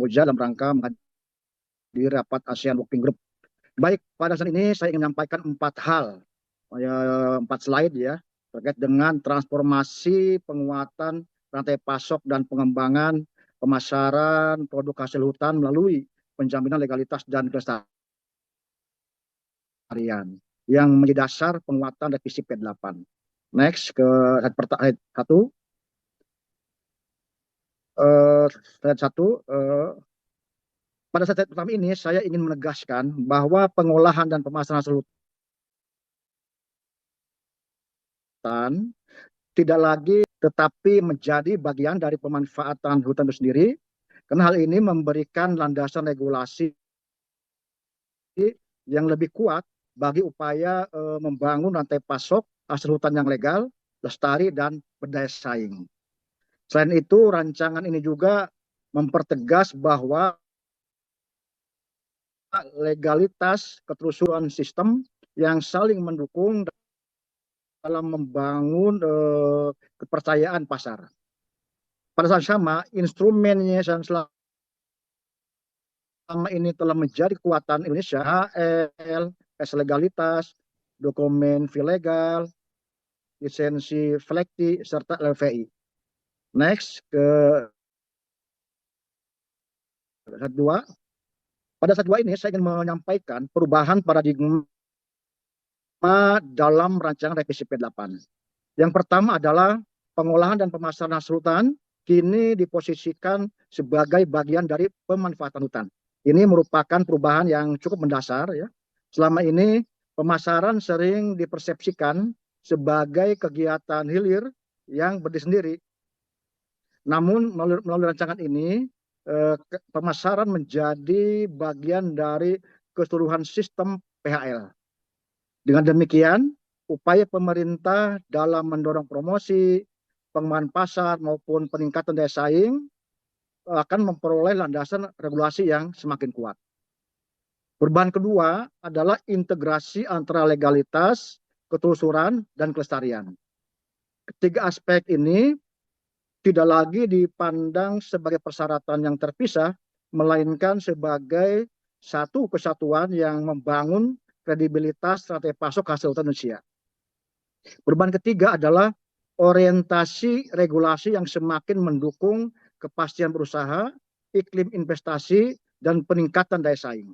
Kamboja dalam rangka menghadiri rapat ASEAN Working Group. Baik, pada saat ini saya ingin menyampaikan 4 hal, 4 slide ya, terkait dengan transformasi penguatan rantai pasok dan pengembangan pemasaran produk hasil hutan melalui penjaminan legalitas dan kelestarian yang menjadi dasar penguatan revisi P8. Next ke slide 1. Slide 1. Pada slide pertama ini saya ingin menegaskan bahwa pengolahan dan pemasaran hasil hutan tidak lagi tetapi menjadi bagian dari pemanfaatan hutan itu sendiri, karena hal ini memberikan landasan regulasi yang lebih kuat bagi upaya membangun rantai pasok hasil hutan yang legal, lestari, dan berdaya saing. Selain itu, rancangan ini juga mempertegas bahwa legalitas keterusan sistem yang saling mendukung dalam membangun kepercayaan pasar. Pada saat sama, instrumennya yang selama ini telah menjadi kekuatan Indonesia, HL, legalitas, dokumen fee legal, lisensi flekti, serta LVI. Next ke slide 2. Pada slide 2 ini saya ingin menyampaikan perubahan paradigma dalam rancangan revisi P8. Yang pertama adalah pengolahan dan pemasaran hasil hutan kini diposisikan sebagai bagian dari pemanfaatan hutan. Ini merupakan perubahan yang cukup mendasar ya. Selama ini pemasaran sering dipersepsikan sebagai kegiatan hilir yang berdiri sendiri. Namun melalui rancangan ini pemasaran menjadi bagian dari keseluruhan sistem PHL. Dengan demikian, upaya pemerintah dalam mendorong promosi, pengembangan pasar maupun peningkatan daya saing akan memperoleh landasan regulasi yang semakin kuat. Perubahan kedua adalah integrasi antara legalitas, ketelusuran, dan kelestarian. Ketiga aspek ini tidak lagi dipandang sebagai persyaratan yang terpisah, melainkan sebagai satu kesatuan yang membangun kredibilitas rantai pasok hasil hutan Indonesia. Perubahan ketiga adalah orientasi regulasi yang semakin mendukung kepastian berusaha, iklim investasi, dan peningkatan daya saing.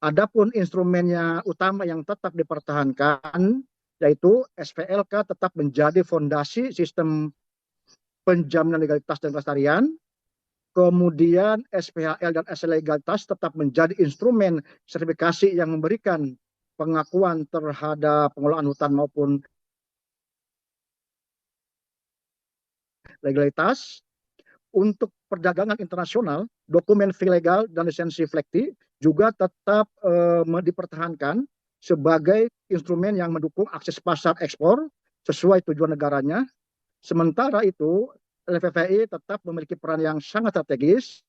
Adapun instrumennya utama yang tetap dipertahankan, yaitu SPLK tetap menjadi fondasi sistem penjaminan legalitas dan kelestarian. Kemudian SPHL dan SL legalitas tetap menjadi instrumen sertifikasi yang memberikan pengakuan terhadap pengelolaan hutan maupun legalitas. Untuk perdagangan internasional, dokumen fee legal dan lisensi flekti juga tetap dipertahankan sebagai instrumen yang mendukung akses pasar ekspor sesuai tujuan negaranya. Sementara itu, LVVI tetap memiliki peran yang sangat strategis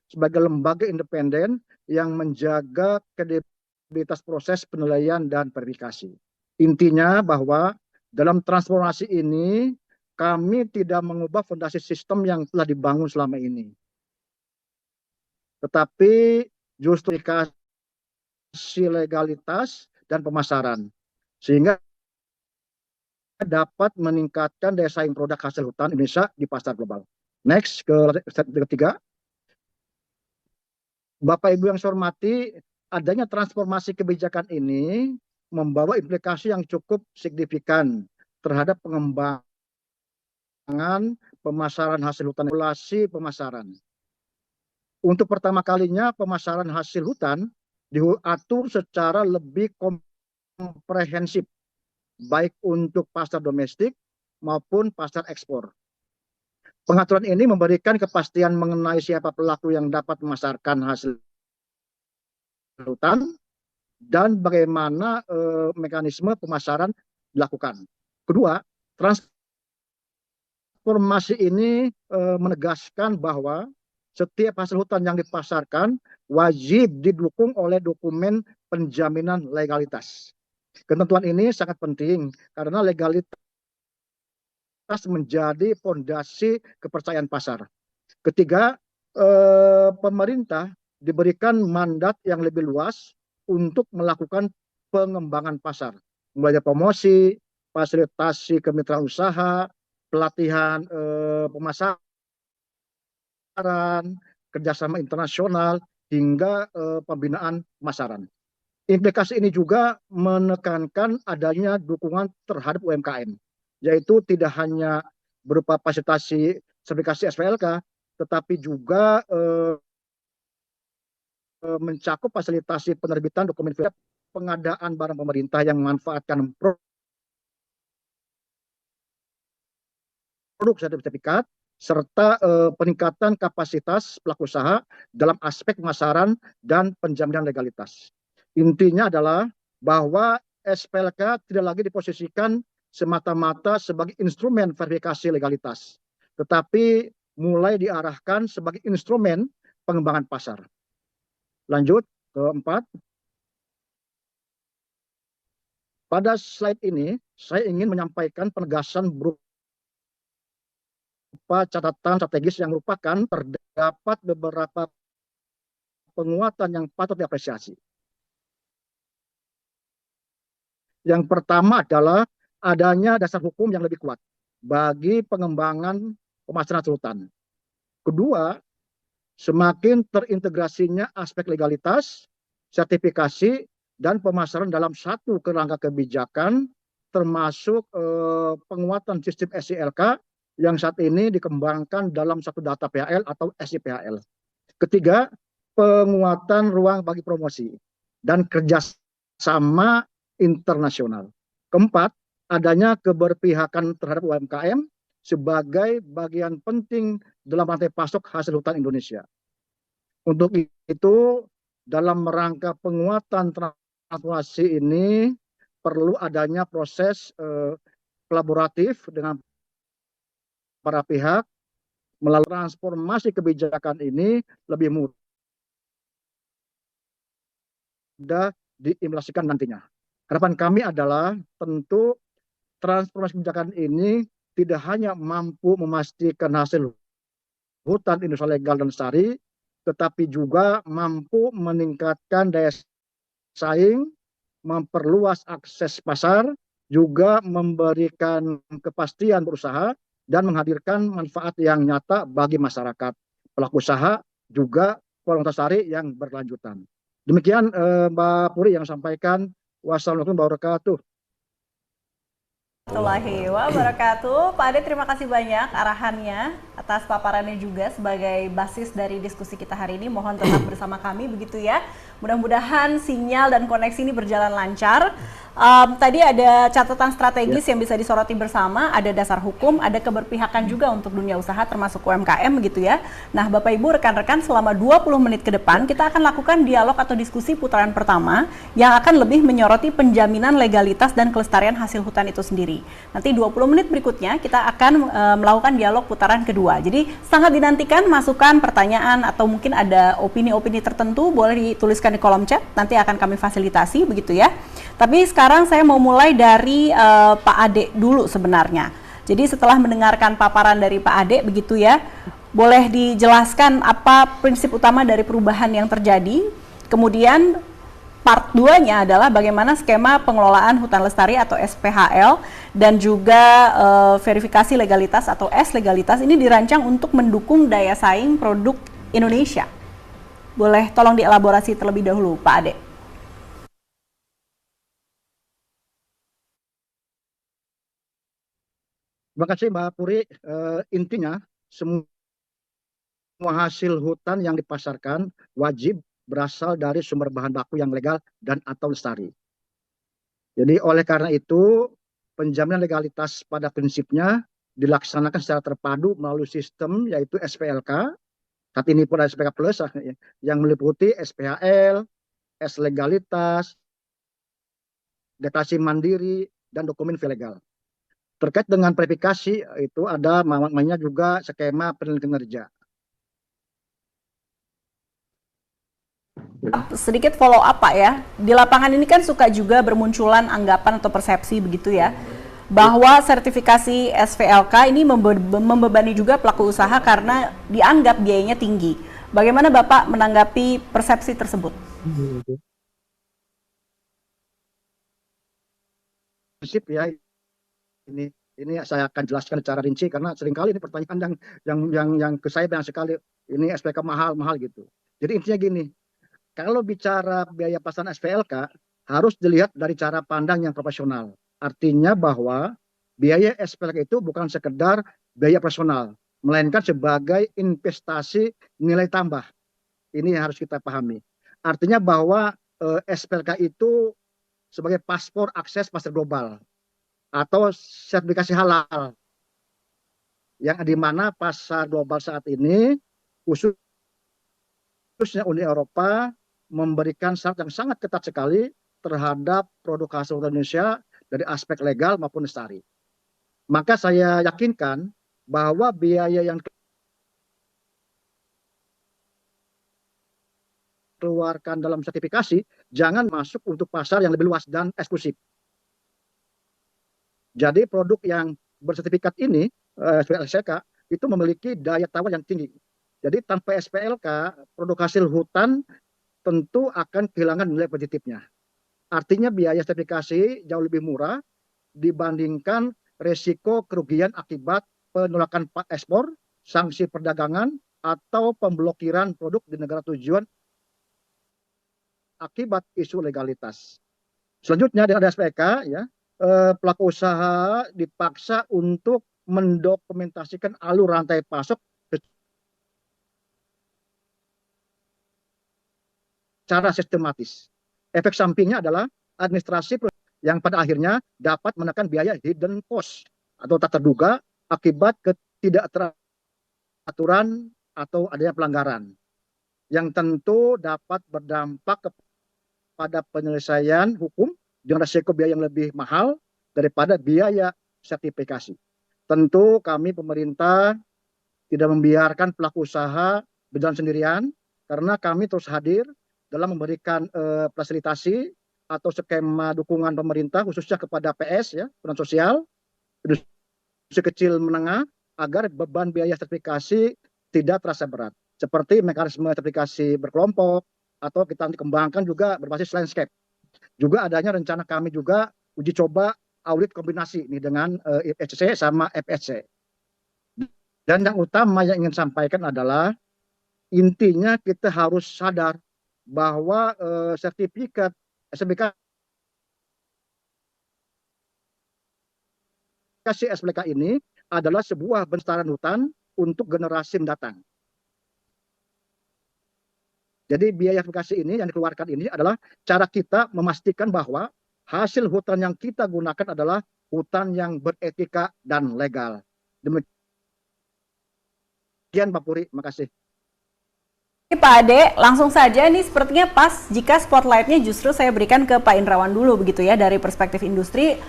sebagai lembaga independen yang menjaga kredibilitas proses penilaian dan verifikasi. Intinya bahwa dalam transformasi ini kami tidak mengubah fondasi sistem yang telah dibangun selama ini, tetapi justru legalitas dan pemasaran, sehingga dapat meningkatkan daya saing produk hasil hutan Indonesia di pasar global. Next ke slide ketiga. Bapak Ibu yang saya hormati, adanya transformasi kebijakan ini membawa implikasi yang cukup signifikan terhadap pengembangan pemasaran hasil hutan, regulasi pemasaran. Untuk pertama kalinya pemasaran hasil hutan diatur secara lebih komprehensif, baik untuk pasar domestik maupun pasar ekspor. Pengaturan ini memberikan kepastian mengenai siapa pelaku yang dapat memasarkan hasil hutan dan bagaimana mekanisme pemasaran dilakukan. Kedua, transformasi ini menegaskan bahwa setiap hasil hutan yang dipasarkan wajib didukung oleh dokumen penjaminan legalitas. Ketentuan ini sangat penting karena legalitas menjadi fondasi kepercayaan pasar. Ketiga, pemerintah diberikan mandat yang lebih luas untuk melakukan pengembangan pasar, mulai dari promosi, fasilitasi kemitraan usaha, pelatihan pemasaran, kerjasama internasional, hingga pembinaan pemasaran. Implikasi ini juga menekankan adanya dukungan terhadap UMKM, yaitu tidak hanya berupa fasilitasi sertifikasi SPLK, tetapi juga mencakup fasilitasi penerbitan dokumen pengadaan barang pemerintah yang memanfaatkan produk sertifikat, serta peningkatan kapasitas pelaku usaha dalam aspek pemasaran dan penjaminan legalitas. Intinya adalah bahwa SPLK tidak lagi diposisikan semata-mata sebagai instrumen verifikasi legalitas, tetapi mulai diarahkan sebagai instrumen pengembangan pasar. Lanjut keempat. Pada slide ini, saya ingin menyampaikan penegasan berupa catatan strategis yang merupakan terdapat beberapa penguatan yang patut diapresiasi. Yang pertama adalah adanya dasar hukum yang lebih kuat bagi pengembangan pemasaran hutan. Kedua, semakin terintegrasinya aspek legalitas, sertifikasi, dan pemasaran dalam satu kerangka kebijakan, termasuk penguatan sistem SILK yang saat ini dikembangkan dalam satu data PHL atau SIPHL. Ketiga, penguatan ruang bagi promosi dan kerjasama internasional. Keempat, adanya keberpihakan terhadap UMKM sebagai bagian penting dalam rantai pasok hasil hutan Indonesia. Untuk itu, dalam rangka penguatan transformasi ini perlu adanya proses kolaboratif dengan para pihak melalui transformasi kebijakan ini lebih mudah diimplementasikan nantinya. Harapan kami adalah tentu transformasi kebijakan ini tidak hanya mampu memastikan hasil hutan Indonesia legal dan lestari, tetapi juga mampu meningkatkan daya saing, memperluas akses pasar, juga memberikan kepastian berusaha, dan menghadirkan manfaat yang nyata bagi masyarakat, pelaku usaha, juga kualitas lestari yang berlanjutan. Demikian Mbak Puri yang sampaikan. Wassalamualaikum warahmatullahi wabarakatuh. Pak Ade, terima kasih banyak arahannya atas paparannya juga sebagai basis dari diskusi kita hari ini. Mohon tetap bersama kami begitu ya. Mudah-mudahan sinyal dan koneksi ini berjalan lancar. Tadi ada catatan strategis yang bisa disoroti bersama, ada dasar hukum, ada keberpihakan juga untuk dunia usaha termasuk UMKM begitu ya. Nah, Bapak Ibu, rekan-rekan, selama 20 menit ke depan kita akan lakukan dialog atau diskusi putaran pertama yang akan lebih menyoroti penjaminan legalitas dan kelestarian hasil hutan itu sendiri. Nanti 20 menit berikutnya kita akan melakukan dialog putaran kedua. Jadi sangat dinantikan masukan, pertanyaan, atau mungkin ada opini-opini tertentu boleh dituliskan di kolom chat, nanti akan kami fasilitasi begitu ya. Tapi sekarang saya mau mulai dari Pak Ade dulu sebenarnya. Jadi setelah mendengarkan paparan dari Pak Ade begitu ya, boleh dijelaskan apa prinsip utama dari perubahan yang terjadi. Kemudian part 2-nya adalah bagaimana skema pengelolaan hutan lestari atau SPHL dan juga verifikasi legalitas atau S-legalitas ini dirancang untuk mendukung daya saing produk Indonesia. Boleh tolong dielaborasi terlebih dahulu Pak Ade. Terima kasih Mbak Puri. Intinya semua hasil hutan yang dipasarkan wajib berasal dari sumber bahan baku yang legal dan atau lestari. Jadi oleh karena itu penjaminan legalitas pada prinsipnya dilaksanakan secara terpadu melalui sistem yaitu SPLK. Saat ini pun ada SPLK Plus yang meliputi SPHL, S legalitas, deklarasi mandiri, dan dokumen legal. Terkait dengan verifikasi itu ada namanya juga skema penilaian kinerja. Sedikit follow up Pak ya, di lapangan ini kan suka juga bermunculan anggapan atau persepsi begitu ya, bahwa sertifikasi SPLK ini membebani juga pelaku usaha karena dianggap biayanya tinggi. Bagaimana Bapak menanggapi persepsi tersebut? Prinsip ya, ini saya akan jelaskan secara rinci karena seringkali ini pertanyaan yang ke saya banyak sekali, ini SPK mahal gitu. Jadi intinya gini, kalau bicara biaya pelaksanaan SPLK harus dilihat dari cara pandang yang profesional. Artinya bahwa biaya SPLK itu bukan sekedar biaya personal, melainkan sebagai investasi nilai tambah. Ini yang harus kita pahami. Artinya bahwa SPLK itu sebagai paspor akses pasar global atau sertifikasi halal, yang di mana pasar global saat ini khususnya Uni Eropa memberikan syarat yang sangat ketat sekali terhadap produk hasil Indonesia dari aspek legal maupun lestari. Maka saya yakinkan bahwa biaya yang dikeluarkan dalam sertifikasi jangan masuk untuk pasar yang lebih luas dan eksklusif. Jadi produk yang bersertifikat ini, SPLK, itu memiliki daya tawar yang tinggi. Jadi tanpa SPLK, produk hasil hutan tentu akan kehilangan nilai positifnya. Artinya biaya sertifikasi jauh lebih murah dibandingkan resiko kerugian akibat penolakan ekspor, sanksi perdagangan, atau pemblokiran produk di negara tujuan akibat isu legalitas. Selanjutnya dengan SPK, ya, pelaku usaha dipaksa untuk mendokumentasikan alur rantai pasok secara sistematis. Efek sampingnya adalah administrasi yang pada akhirnya dapat menekan biaya hidden cost atau tak terduga akibat ketidakteraturan atau adanya pelanggaran yang tentu dapat berdampak pada penyelesaian hukum dengan resiko biaya yang lebih mahal daripada biaya sertifikasi. Tentu kami pemerintah tidak membiarkan pelaku usaha berjalan sendirian karena kami terus hadir dalam memberikan fasilitasi atau skema dukungan pemerintah khususnya kepada PS, ya, perusahaan sosial, industri kecil menengah, agar beban biaya sertifikasi tidak terasa berat. Seperti mekanisme sertifikasi berkelompok atau kita kembangkan juga berbasis landscape. Juga adanya rencana kami juga uji coba audit kombinasi ini dengan FSC sama FSC. Dan yang utama yang ingin sampaikan adalah intinya kita harus sadar bahwa sertifikat SPK ini adalah sebuah bencana hutan untuk generasi mendatang. Jadi biaya sertifikasi ini yang dikeluarkan ini adalah cara kita memastikan bahwa hasil hutan yang kita gunakan adalah hutan yang beretika dan legal. Demikian Pak Puri, makasih. Pak Ade, langsung saja ini sepertinya pas jika spotlightnya justru saya berikan ke Pak Indrawan dulu begitu ya, dari perspektif industri.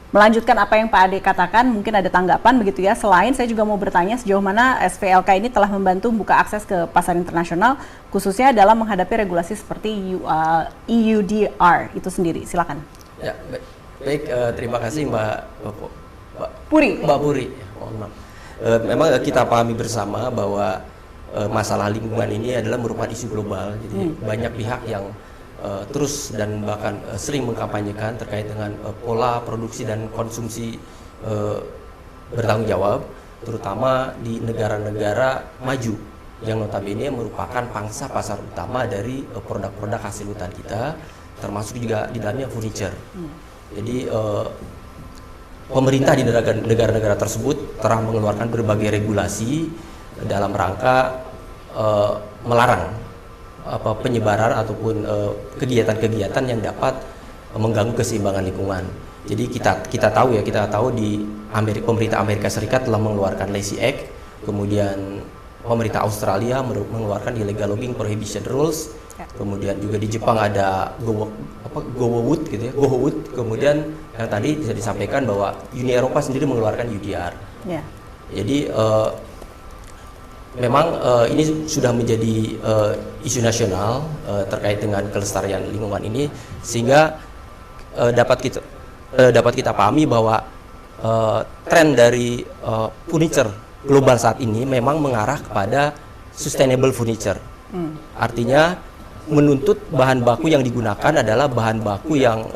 Melanjutkan apa yang Pak Ade katakan, mungkin ada tanggapan begitu ya. Selain saya juga mau bertanya sejauh mana SPLK ini telah membantu membuka akses ke pasar internasional, khususnya dalam menghadapi regulasi seperti EUDR itu sendiri. Silakan. Ya, baik, terima kasih Mbak Puri. Mbak Puri. Mohon maaf. Memang kita pahami bersama bahwa masalah lingkungan ini adalah merupakan isu global. Jadi banyak pihak yang terus dan bahkan sering mengkampanyekan terkait dengan pola produksi dan konsumsi bertanggung jawab, terutama di negara-negara maju yang notabene merupakan pangsa pasar utama dari produk-produk hasil hutan kita, termasuk juga di dalamnya furniture. Jadi pemerintah di negara-negara tersebut telah mengeluarkan berbagai regulasi dalam rangka melarang penyebaran ataupun kegiatan-kegiatan yang dapat mengganggu keseimbangan lingkungan. Jadi kita tahu di pemerintah Amerika Serikat telah mengeluarkan Lacey Act, kemudian pemerintah Australia mengeluarkan Illegal Logging Prohibition Rules, kemudian juga di Jepang ada GoWood gitu ya, GoWood, kemudian yang tadi bisa disampaikan bahwa Uni Eropa sendiri mengeluarkan UDR. Jadi memang ini sudah menjadi isu nasional terkait dengan kelestarian lingkungan ini, sehingga dapat kita pahami bahwa tren dari furniture global saat ini memang mengarah kepada sustainable furniture. Artinya menuntut bahan baku yang digunakan adalah bahan baku yang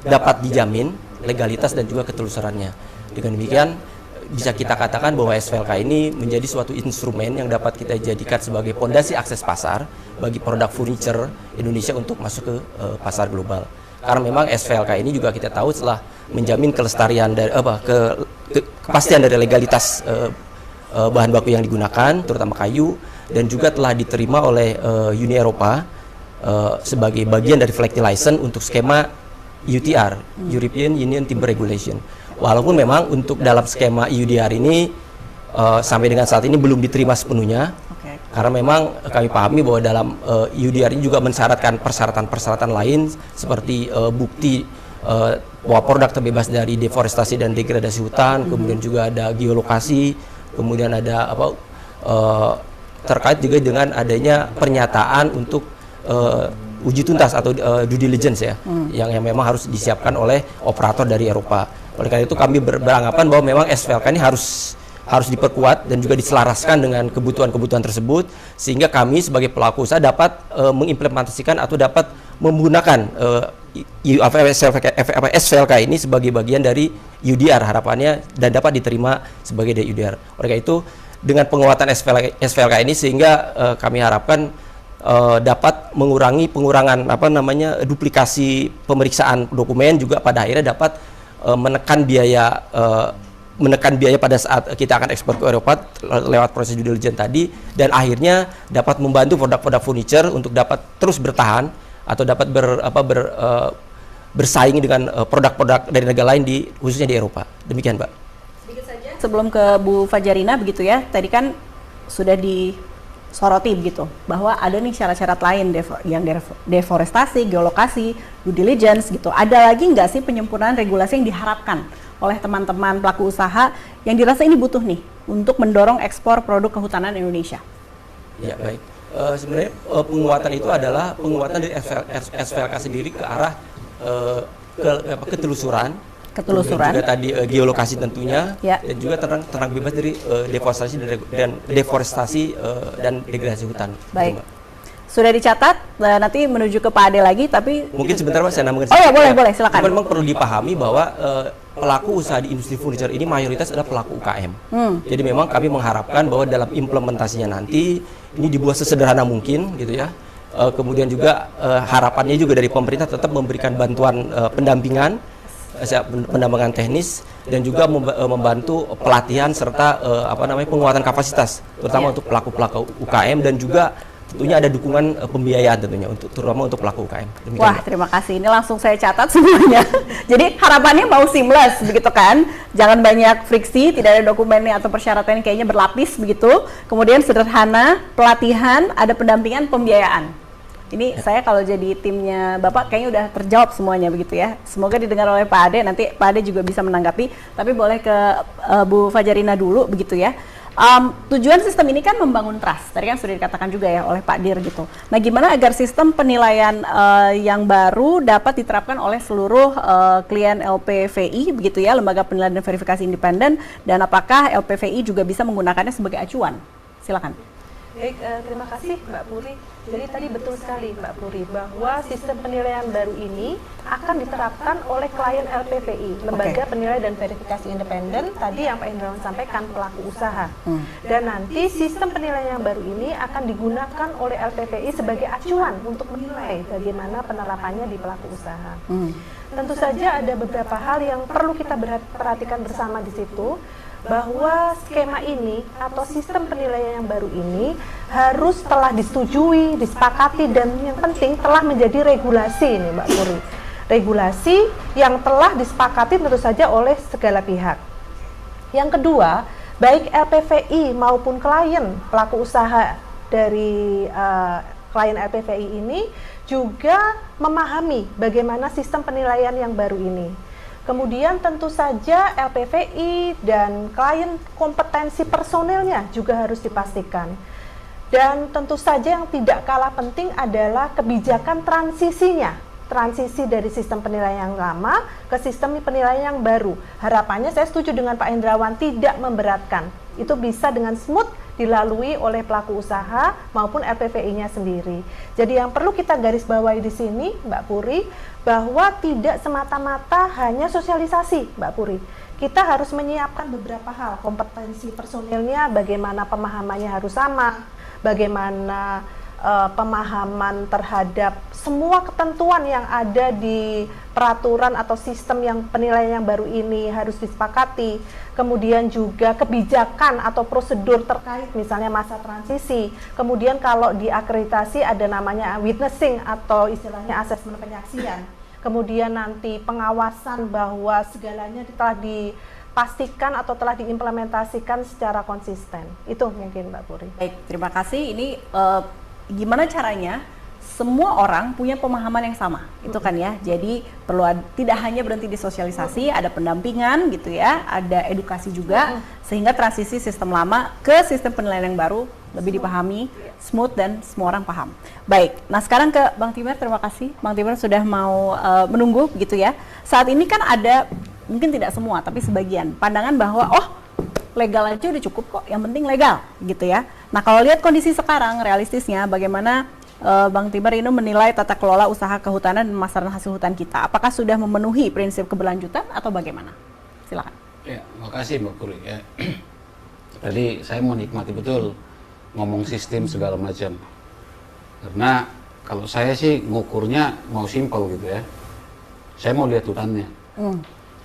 dapat dijamin legalitas dan juga ketelusurannya. Dengan demikian bisa kita katakan bahwa SVLK ini menjadi suatu instrumen yang dapat kita jadikan sebagai fondasi akses pasar bagi produk furniture Indonesia untuk masuk ke pasar global. Karena memang SVLK ini juga kita tahu telah menjamin kelestarian dari kepastian dari legalitas bahan baku yang digunakan, terutama kayu, dan juga telah diterima oleh Uni Eropa sebagai bagian dari FLEGT license untuk skema UTR, European Union Timber Regulation. Walaupun memang untuk dalam skema EUDR ini sampai dengan saat ini belum diterima sepenuhnya, karena memang kami pahami bahwa dalam EUDR ini juga mensyaratkan persyaratan-persyaratan lain seperti bukti bahwa produk terbebas dari deforestasi dan degradasi hutan, kemudian juga ada geolokasi, kemudian ada terkait juga dengan adanya pernyataan untuk uji tuntas atau due diligence ya, yang memang harus disiapkan oleh operator dari Eropa. Oleh karena itu kami beranggapan bahwa memang SVLK ini harus diperkuat dan juga diselaraskan dengan kebutuhan-kebutuhan tersebut, sehingga kami sebagai pelaku usaha dapat mengimplementasikan atau dapat menggunakan SVLK ini sebagai bagian dari UDR harapannya dan dapat diterima sebagai dari UDR. Oleh karena itu dengan penguatan SVLK ini sehingga kami harapkan dapat mengurangi duplikasi pemeriksaan dokumen, juga pada akhirnya dapat menekan biaya pada saat kita akan ekspor ke Eropa lewat proses due diligence tadi, dan akhirnya dapat membantu produk-produk furniture untuk dapat terus bertahan atau dapat bersaing dengan produk-produk dari negara lain khususnya di Eropa. Demikian, Mbak. Sedikit saja sebelum ke Bu Fajarina begitu ya, tadi kan sudah disoroti begitu bahwa ada nih syarat-syarat lain yang deforestasi, geolokasi, due diligence gitu. Ada lagi nggak sih penyempurnaan regulasi yang diharapkan oleh teman-teman pelaku usaha yang dirasa ini butuh nih untuk mendorong ekspor produk kehutanan Indonesia? Ya, baik. Sebenarnya penguatan itu adalah penguatan dari SVLK sendiri ke arah ketelusuran, juga tadi geolokasi tentunya, ya, dan juga terang bebas dari deforestasi dan degradasi hutan. Baik. Sudah dicatat, nanti menuju ke Pak Ade lagi, tapi mungkin sebentar Mas, saya nambahkan. Oh ya, boleh, silakan. Memang perlu dipahami bahwa pelaku usaha di industri furniture ini mayoritas adalah pelaku UKM. Jadi memang kami mengharapkan bahwa dalam implementasinya nanti ini dibuat sesederhana mungkin gitu ya. Kemudian juga harapannya juga dari pemerintah tetap memberikan bantuan pendampingan teknis, dan juga membantu pelatihan serta penguatan kapasitas terutama untuk pelaku-pelaku UKM, dan juga tentunya ada dukungan pembiayaan tentunya terutama untuk pelaku UKM. Demikian. Wah, terima kasih. Ini langsung saya catat semuanya. Jadi harapannya mau seamless begitu kan? Jangan banyak friksi, tidak ada dokumennya atau persyaratan yang kayaknya berlapis begitu. Kemudian sederhana, pelatihan, ada pendampingan, pembiayaan. Ini saya kalau jadi timnya Bapak kayaknya udah terjawab semuanya begitu ya. Semoga didengar oleh Pak Ade, nanti Pak Ade juga bisa menanggapi. Tapi boleh ke Bu Fajarina dulu begitu ya. Tujuan sistem ini kan membangun trust. Tadi kan sudah dikatakan juga ya oleh Pak Dir gitu. Nah, gimana agar sistem penilaian yang baru dapat diterapkan oleh seluruh klien LPVI begitu ya, lembaga penilaian dan verifikasi independen, dan apakah LPVI juga bisa menggunakannya sebagai acuan? Silakan. Baik, terima kasih Mbak Puri. Jadi tadi betul sekali Mbak Puri bahwa sistem penilaian baru ini akan diterapkan oleh klien LPVI, Lembaga Penilai dan Verifikasi Independen, tadi yang Pak Indrawan sampaikan, pelaku usaha. Dan nanti sistem penilaian yang baru ini akan digunakan oleh LPVI sebagai acuan untuk menilai bagaimana penerapannya di pelaku usaha. Tentu saja ada beberapa hal yang perlu kita perhatikan bersama di situ, bahwa skema ini atau sistem penilaian yang baru ini harus telah disetujui, disepakati, dan yang penting telah menjadi regulasi ini Mbak Puri. Regulasi yang telah disepakati tentu saja oleh segala pihak. Yang kedua, baik LPVI maupun klien pelaku usaha dari klien LPVI ini juga memahami bagaimana sistem penilaian yang baru ini. Kemudian tentu saja LPVI dan klien kompetensi personilnya juga harus dipastikan. Dan tentu saja yang tidak kalah penting adalah kebijakan transisinya. Transisi dari sistem penilaian yang lama ke sistem penilaian yang baru. Harapannya saya setuju dengan Pak Indrawan, tidak memberatkan. Itu bisa dengan smooth dilalui oleh pelaku usaha maupun LPVI-nya sendiri. Jadi yang perlu kita garis bawahi di sini, Mbak Puri, bahwa tidak semata-mata hanya sosialisasi, Mbak Puri. Kita harus menyiapkan beberapa hal, kompetensi personilnya, bagaimana pemahamannya harus sama, bagaimana pemahaman terhadap semua ketentuan yang ada di peraturan atau sistem yang penilaian yang baru ini harus disepakati. Kemudian juga kebijakan atau prosedur terkait misalnya masa transisi. Kemudian kalau di akreditasi ada namanya witnessing atau istilahnya asesmen penyaksian. Kemudian nanti pengawasan bahwa segalanya telah dipastikan atau telah diimplementasikan secara konsisten. Itu mungkin Mbak Puri. Baik, terima kasih. Ini gimana caranya semua orang punya pemahaman yang sama, itu kan ya. Jadi perlu tidak hanya berhenti di sosialisasi, ada pendampingan gitu ya, ada edukasi juga, sehingga transisi sistem lama ke sistem penilaian yang baru lebih dipahami, smooth dan semua orang paham. Baik, nah sekarang ke Bang Timer, terima kasih. Bang Timer sudah mau menunggu gitu ya. Saat ini kan ada, mungkin tidak semua, tapi sebagian pandangan bahwa legal aja udah cukup kok, yang penting legal gitu ya. Nah kalau lihat kondisi sekarang, realistisnya bagaimana Bang Timer ini menilai tata kelola usaha kehutanan dan pemasaran hasil hutan kita? Apakah sudah memenuhi prinsip keberlanjutan atau bagaimana? Silakan. Ya, makasih Mbak Puri. Ya. Tadi saya mau nikmati betul ngomong sistem segala macam. Karena kalau saya sih ngukurnya mau simpel gitu ya. Saya mau lihat hutannya.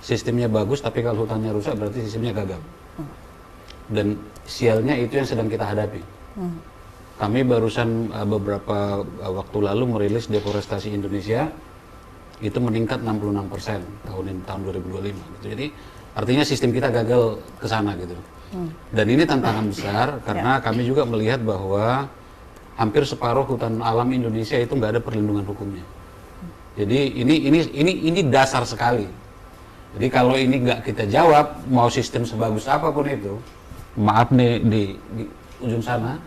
Sistemnya bagus, tapi kalau hutannya rusak berarti sistemnya gagal. Dan sialnya itu yang sedang kita hadapi. Kami barusan beberapa waktu lalu merilis deforestasi Indonesia itu meningkat 66% tahun 2025 gitu. Jadi artinya sistem kita gagal ke sana gitu. Dan ini tantangan besar karena kami juga melihat bahwa hampir separuh hutan alam Indonesia itu nggak ada perlindungan hukumnya. Jadi ini dasar sekali. Jadi kalau ini nggak kita jawab, mau sistem sebagus apapun itu, maaf nih di ujung sana,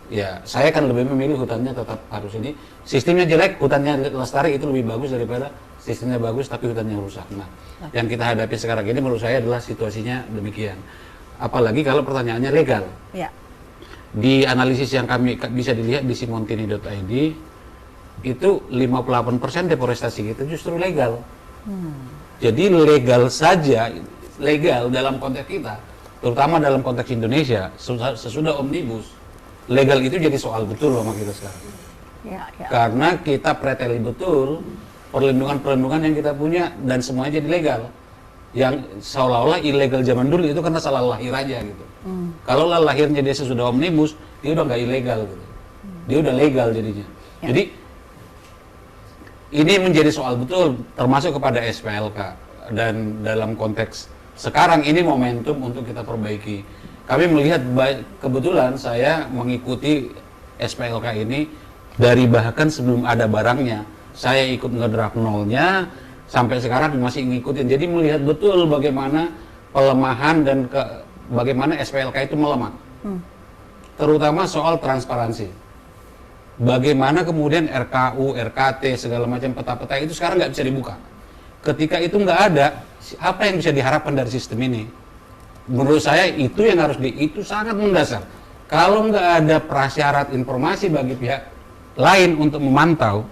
ya saya kan lebih memilih hutannya tetap harus ini. Sistemnya jelek, hutannya lestari itu lebih bagus daripada sistemnya bagus tapi hutannya rusak. Nah, yang kita hadapi sekarang ini menurut saya adalah situasinya demikian. Apalagi kalau pertanyaannya legal. Ya. Di analisis yang kami bisa dilihat di simontini.id itu 58% deforestasi kita justru legal. Jadi legal saja, legal dalam konteks kita, terutama dalam konteks Indonesia, sesudah omnibus, legal itu jadi soal betul sama kita sekarang. Ya. Karena kita preteli betul perlindungan-perlindungan yang kita punya dan semuanya jadi legal. Yang seolah-olah ilegal zaman dulu itu karena salah lahir aja gitu. Kalau lahirnya dia sesudah omnibus, dia udah nggak ilegal gitu. Dia udah legal jadinya. Ya. Jadi ini menjadi soal betul termasuk kepada SPLK, dan dalam konteks sekarang ini momentum untuk kita perbaiki. Kami melihat kebetulan saya mengikuti SPLK ini dari bahkan sebelum ada barangnya. Saya ikut ngedraft nolnya sampai sekarang masih ngikutin. Jadi melihat betul bagaimana pelemahan dan bagaimana SPLK itu melemah. Terutama soal transparansi. Bagaimana kemudian RKU, RKT, segala macam peta-peta itu sekarang nggak bisa dibuka. Ketika itu nggak ada, apa yang bisa diharapkan dari sistem ini? Menurut saya itu yang harus itu sangat mendasar. Kalau nggak ada prasyarat informasi bagi pihak lain untuk memantau,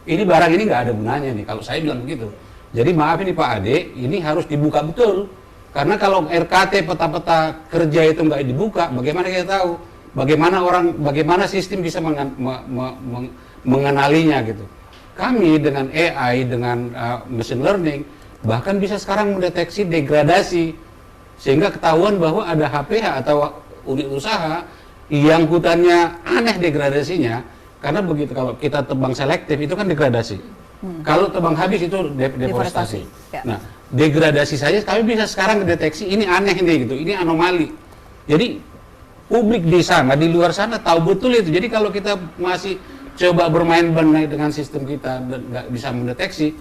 ini barang ini nggak ada gunanya nih. Kalau saya bilang begitu. Jadi maaf ini Pak Ade, ini harus dibuka betul. Karena kalau RKT peta-peta kerja itu nggak dibuka, bagaimana kita tahu? Bagaimana sistem bisa mengenalinya gitu. Kami dengan AI, dengan machine learning, bahkan bisa sekarang mendeteksi degradasi, sehingga ketahuan bahwa ada HPH atau unit usaha yang hutannya aneh degradasinya, karena begitu kalau kita tebang selektif itu kan degradasi. Kalau tebang habis itu deforestasi. Ya. Nah, degradasi saja kami bisa sekarang mendeteksi ini aneh ini gitu, ini anomali. Jadi publik di sana, di luar sana tahu betul itu. Jadi kalau kita masih coba bermain dengan sistem kita dan nggak bisa mendeteksi,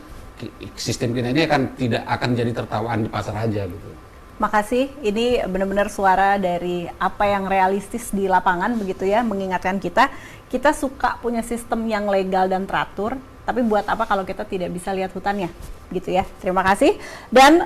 sistem kita ini tidak akan jadi tertawaan di pasar aja gitu. Makasih, ini benar-benar suara dari apa yang realistis di lapangan begitu ya, mengingatkan kita suka punya sistem yang legal dan teratur, tapi buat apa kalau kita tidak bisa lihat hutannya gitu ya. Terima kasih. Dan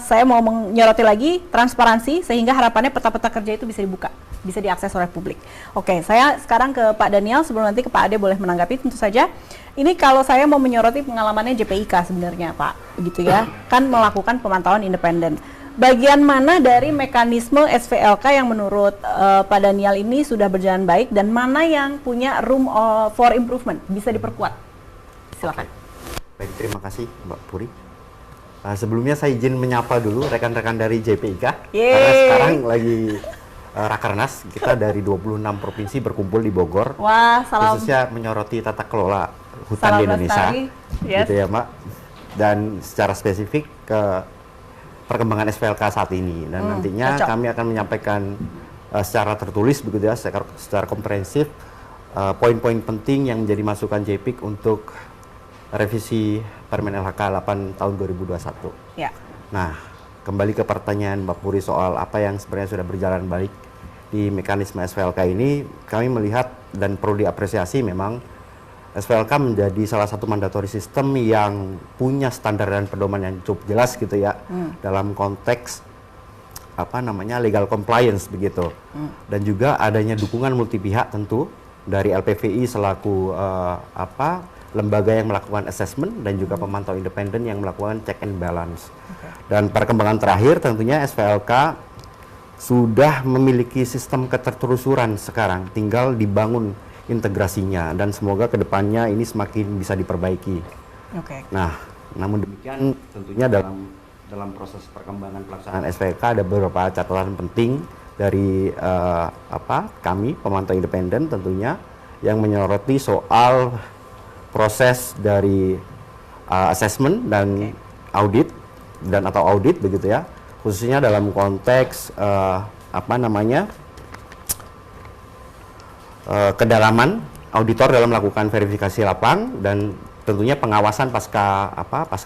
saya mau menyoroti lagi transparansi sehingga harapannya peta-peta kerja itu bisa dibuka. bisa diakses oleh publik. Oke, saya sekarang ke Pak Daniel sebelum nanti ke Pak Ade boleh menanggapi tentu saja. Ini kalau saya mau menyoroti pengalamannya JPIK sebenarnya Pak, begitu ya, kan melakukan pemantauan independen. Bagian mana dari mekanisme SVLK yang menurut Pak Daniel ini sudah berjalan baik dan mana yang punya room for improvement, bisa diperkuat? Silakan. Baik, terima kasih Mbak Puri. Sebelumnya saya izin menyapa dulu rekan-rekan dari JPIK. Yeay. Karena sekarang lagi Rakernas, kita dari 26 provinsi berkumpul di Bogor. Wah, salam. Khususnya menyoroti tata kelola hutan Salam di Indonesia. lestari. Yes. Gitu ya Mbak. Dan secara spesifik ke perkembangan SVLK saat ini. Dan nantinya cocok. kami akan menyampaikan secara tertulis begitu ya, secara komprehensif poin-poin penting yang menjadi masukan JPIK untuk revisi Permen LHK 8 tahun 2021. Ya. Nah, kembali ke pertanyaan Mbak Puri soal apa yang sebenarnya sudah berjalan baik di mekanisme SVLK ini, kami melihat dan perlu diapresiasi memang SVLK menjadi salah satu mandatory system yang punya standar dan pedoman yang cukup jelas gitu ya, dalam konteks legal compliance begitu. Dan juga adanya dukungan multi pihak tentu dari LPVI selaku lembaga yang melakukan assessment dan juga pemantau independen yang melakukan check and balance. Dan perkembangan terakhir tentunya SVLK sudah memiliki sistem ketertelusuran sekarang, tinggal dibangun integrasinya dan semoga kedepannya ini semakin bisa diperbaiki. Nah, namun demikian tentunya dalam proses perkembangan pelaksanaan SVLK ada beberapa catatan penting dari kami pemantau independen tentunya yang menyoroti soal proses dari assessment dan audit atau audit begitu ya, khususnya dalam konteks kedalaman auditor dalam melakukan verifikasi lapang dan tentunya pengawasan pasca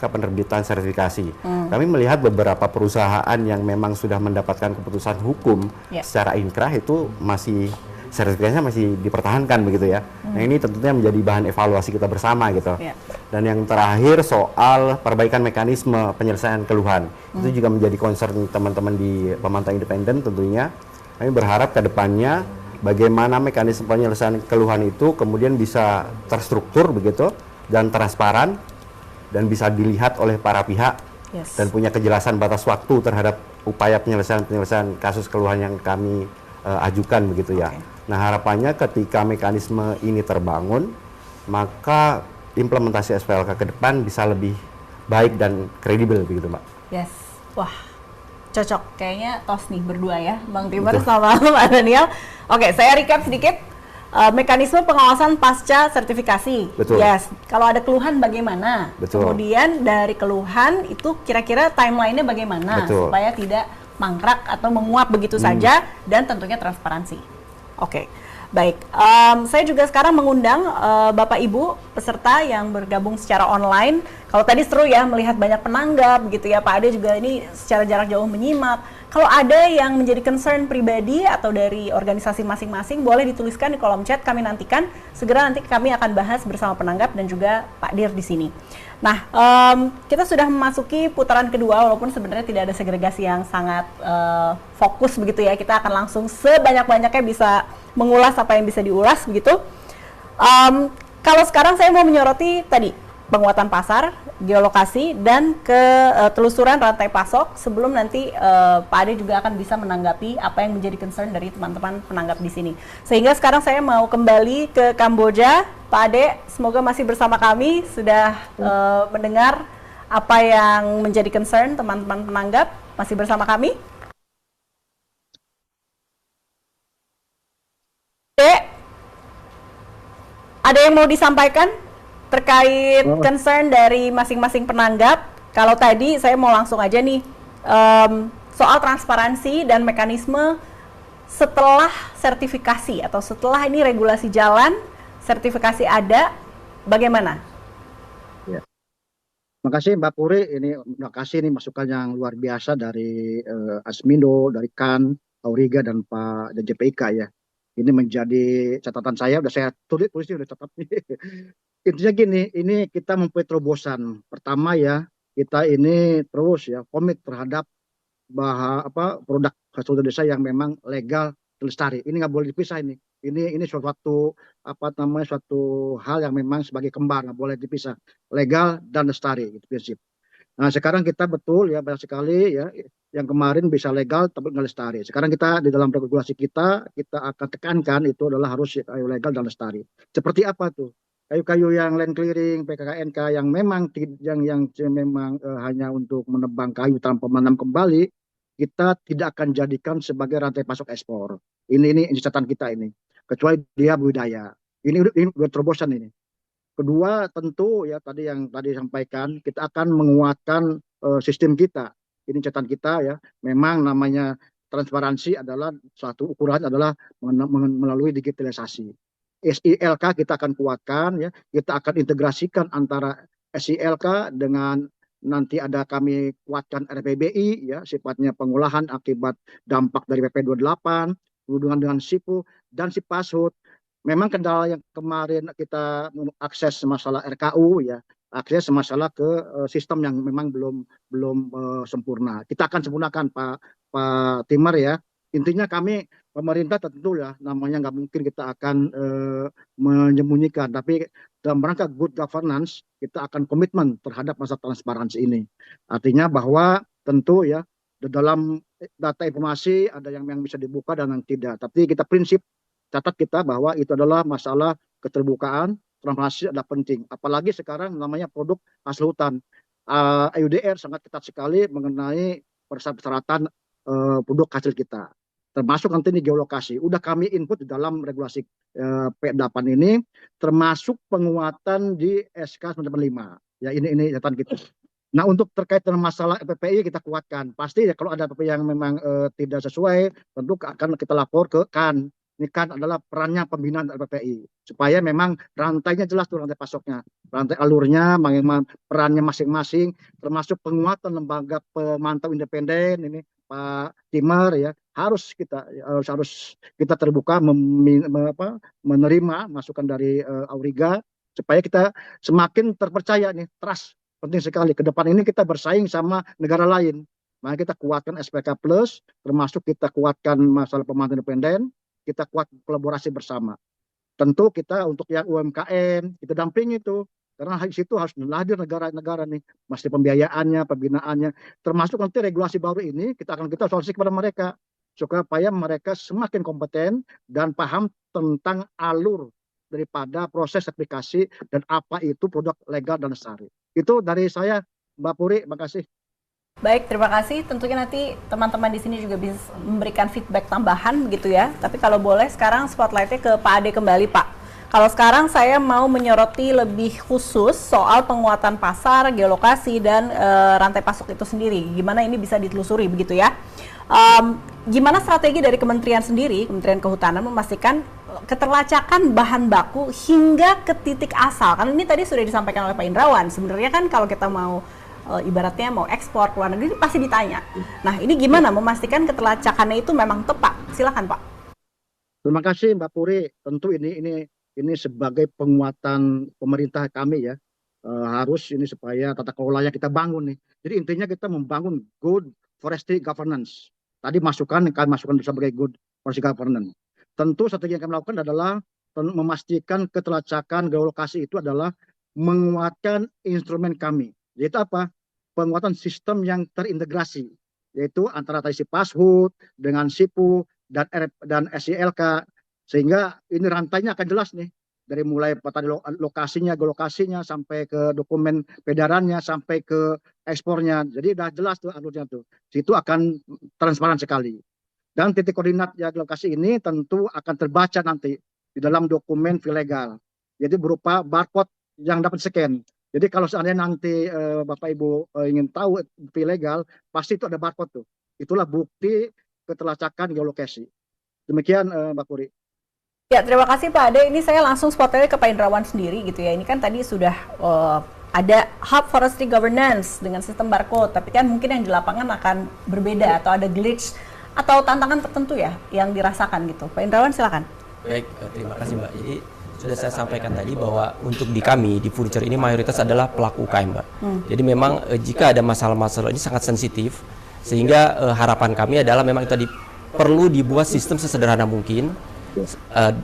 penerbitan sertifikasi. Kami melihat beberapa perusahaan yang memang sudah mendapatkan keputusan hukum secara inkrah itu masih sertifikasinya masih dipertahankan begitu ya. Nah ini tentunya menjadi bahan evaluasi kita bersama gitu. Dan yang terakhir soal perbaikan mekanisme penyelesaian keluhan. Itu juga menjadi concern teman-teman di pemantau independen tentunya. Kami berharap ke depannya bagaimana mekanisme penyelesaian keluhan itu kemudian bisa terstruktur begitu dan transparan dan bisa dilihat oleh para pihak dan punya kejelasan batas waktu terhadap upaya penyelesaian kasus keluhan yang kami ajukan begitu ya. Nah harapannya ketika mekanisme ini terbangun, maka implementasi SVLK ke depan bisa lebih baik dan kredibel begitu Mbak. Yes, wah cocok kayaknya tos nih berdua ya, Bang Timur sama Pak Daniel. Oke, saya recap sedikit mekanisme pengawasan pasca sertifikasi. Betul. Yes, kalau ada keluhan bagaimana? Betul. Kemudian dari keluhan itu kira-kira timeline-nya bagaimana supaya tidak mangkrak atau menguap begitu saja dan tentunya transparansi. Oke, baik. Saya juga sekarang mengundang Bapak Ibu peserta yang bergabung secara online. Kalau tadi seru ya melihat banyak penanggap gitu ya, Pak Ade juga ini secara jarak jauh menyimak. Kalau ada yang menjadi concern pribadi atau dari organisasi masing-masing, boleh dituliskan di kolom chat, kami nantikan. Segera nanti kami akan bahas bersama penanggap dan juga Pak Dir di sini. Nah, kita sudah memasuki putaran kedua, walaupun sebenarnya tidak ada segregasi yang sangat fokus begitu ya. Kita akan langsung sebanyak-banyaknya bisa mengulas apa yang bisa diulas begitu. Kalau sekarang saya mau menyoroti tadi penguatan pasar, geolokasi, dan ketelusuran rantai pasok sebelum nanti Pak Ade juga akan bisa menanggapi apa yang menjadi concern dari teman-teman penanggap di sini. Sehingga sekarang saya mau kembali ke Kamboja. Pak Ade, semoga masih bersama kami, sudah mendengar apa yang menjadi concern teman-teman penanggap. Masih bersama kami? Ada yang mau disampaikan terkait concern dari masing-masing penanggap? Kalau tadi saya mau langsung aja nih, soal transparansi dan mekanisme setelah sertifikasi atau setelah ini regulasi jalan, sertifikasi ada, bagaimana? Ya. Terima kasih Mbak Puri, ini terima kasih nih masukan yang luar biasa dari Asmindo, dari KAN, Auriga dan Pak JPIK ya. Ini menjadi catatan saya, udah saya tulis udah catat. Intinya gini, ini kita mempunyai terobosan. Pertama ya, kita ini terus ya komit terhadap produk hasil desa yang memang legal lestari. Ini nggak boleh dipisah ini. Ini suatu suatu hal yang memang sebagai kembar, nggak boleh dipisah. Legal dan lestari itu prinsip. Nah, sekarang kita betul ya banyak sekali ya yang kemarin bisa legal tapi nggak lestari. Sekarang kita di dalam regulasi kita akan tekankan itu adalah harus kayu legal dan lestari. Seperti apa tuh? Kayu-kayu yang land clearing, PKKNK yang memang memang hanya untuk menebang kayu tanpa menanam kembali, kita tidak akan jadikan sebagai rantai pasok ekspor. Ini catatan kita ini. Kecuali dia budaya. Ini udah terobosan ini. Kedua tentu ya yang tadi disampaikan kita akan menguatkan sistem kita. Ini catatan kita ya. Memang namanya transparansi adalah suatu ukuran adalah melalui digitalisasi. SILK kita akan kuatkan ya. Kita akan integrasikan antara SILK dengan nanti ada kami kuatkan RPBI ya sifatnya pengolahan akibat dampak dari PP 28 hubungan dengan SIPU dan SIPASHUT. Memang kendala yang kemarin kita akses masalah RKU ya, akses masalah ke sistem yang memang belum sempurna. Kita akan sempurnakan Pak Timar ya. Intinya kami pemerintah tentu ya namanya nggak mungkin kita akan menyembunyikan, tapi dalam rangka good governance kita akan komitmen terhadap masa transparansi ini. Artinya bahwa tentu ya dalam data informasi ada yang bisa dibuka dan yang tidak. Tapi kita prinsip catat kita bahwa itu adalah masalah keterbukaan, transparansi adalah penting. Apalagi sekarang namanya produk hasil hutan. EUDR sangat ketat sekali mengenai persyaratan produk hasil kita. Termasuk nanti ini geolokasi. Udah kami input di dalam regulasi P8 ini, termasuk penguatan di SK 95. Ya ini catatan kita. Nah untuk terkait dengan masalah PPI kita kuatkan. Pasti ya kalau ada PPI yang memang tidak sesuai, tentu akan kita lapor ke KAN. Ini kan adalah perannya pembinaan LPPI supaya memang rantainya jelas tuh rantai pasoknya, rantai alurnya, perannya masing-masing, termasuk penguatan lembaga pemantau independen ini Pak Timar ya harus kita terbuka menerima masukan dari Auriga supaya kita semakin terpercaya nih trust penting sekali ke depan ini kita bersaing sama negara lain. Maka kita kuatkan SPK Plus, termasuk kita kuatkan masalah pemantau independen. Kita kuat kolaborasi bersama. Tentu kita untuk yang UMKM, kita dampingi itu. Karena di situ harus hadir negara-negara nih. Masih pembiayaannya, pembinaannya. Termasuk nanti regulasi baru ini, kita solusi kepada mereka. Supaya mereka semakin kompeten dan paham tentang alur daripada proses aplikasi dan apa itu produk legal dan lestari. Itu dari saya, Mbak Puri, makasih. Baik, terima kasih. Tentunya nanti teman-teman di sini juga bisa memberikan feedback tambahan begitu ya. Tapi kalau boleh sekarang spotlightnya ke Pak Ade kembali Pak. Kalau sekarang saya mau menyoroti lebih khusus soal penguatan pasar, geolokasi, dan rantai pasok itu sendiri. Gimana ini bisa ditelusuri begitu ya. Gimana strategi dari Kementerian sendiri, Kementerian Kehutanan memastikan keterlacakan bahan baku hingga ke titik asal. Karena ini tadi sudah disampaikan oleh Pak Indrawan. Sebenarnya kan kalau kita mau ibaratnya mau ekspor ke luar negeri pasti ditanya. Nah ini gimana memastikan keterlacakannya itu memang tepat? Silakan Pak. Terima kasih Mbak Puri. Tentu ini sebagai penguatan pemerintah kami ya harus ini supaya tata kelolanya kita bangun nih. Jadi intinya kita membangun good forestry governance. Tadi kami masukkan sebagai good forestry governance. Tentu strategi yang kami lakukan adalah memastikan keterlacakan geolokasi itu adalah menguatkan instrumen kami. Yaitu apa? Penguatan sistem yang terintegrasi, yaitu antara tadi SIPASHUT dengan SIPU dan SILK, sehingga ini rantainya akan jelas nih, dari mulai tadi geolokasinya sampai ke dokumen peredarannya sampai ke ekspornya, jadi udah jelas tuh alurnya tuh, itu akan transparan sekali. Dan titik koordinat ya geolokasi ini tentu akan terbaca nanti di dalam dokumen fee legal, jadi berupa barcode yang dapat scan. Jadi kalau seandainya nanti Bapak Ibu ingin tahu fee legal, pasti itu ada barcode tuh. Itulah bukti keterlacakan geolokasi. Demikian Mbak Puri. Ya, terima kasih Pak Ade. Ini saya langsung spotlightnya ke Pak Indrawan sendiri gitu ya. Ini kan tadi sudah ada hub forestry governance dengan sistem barcode, tapi kan mungkin yang di lapangan akan berbeda atau ada glitch atau tantangan tertentu ya yang dirasakan gitu. Pak Indrawan silakan. Baik, terima kasih Mbak. Jadi sudah saya sampaikan tadi bahwa untuk di kami di furniture ini mayoritas adalah pelaku UKM Mbak. Jadi memang jika ada masalah-masalah ini sangat sensitif, sehingga harapan kami adalah memang itu tadi perlu dibuat sistem sesederhana mungkin.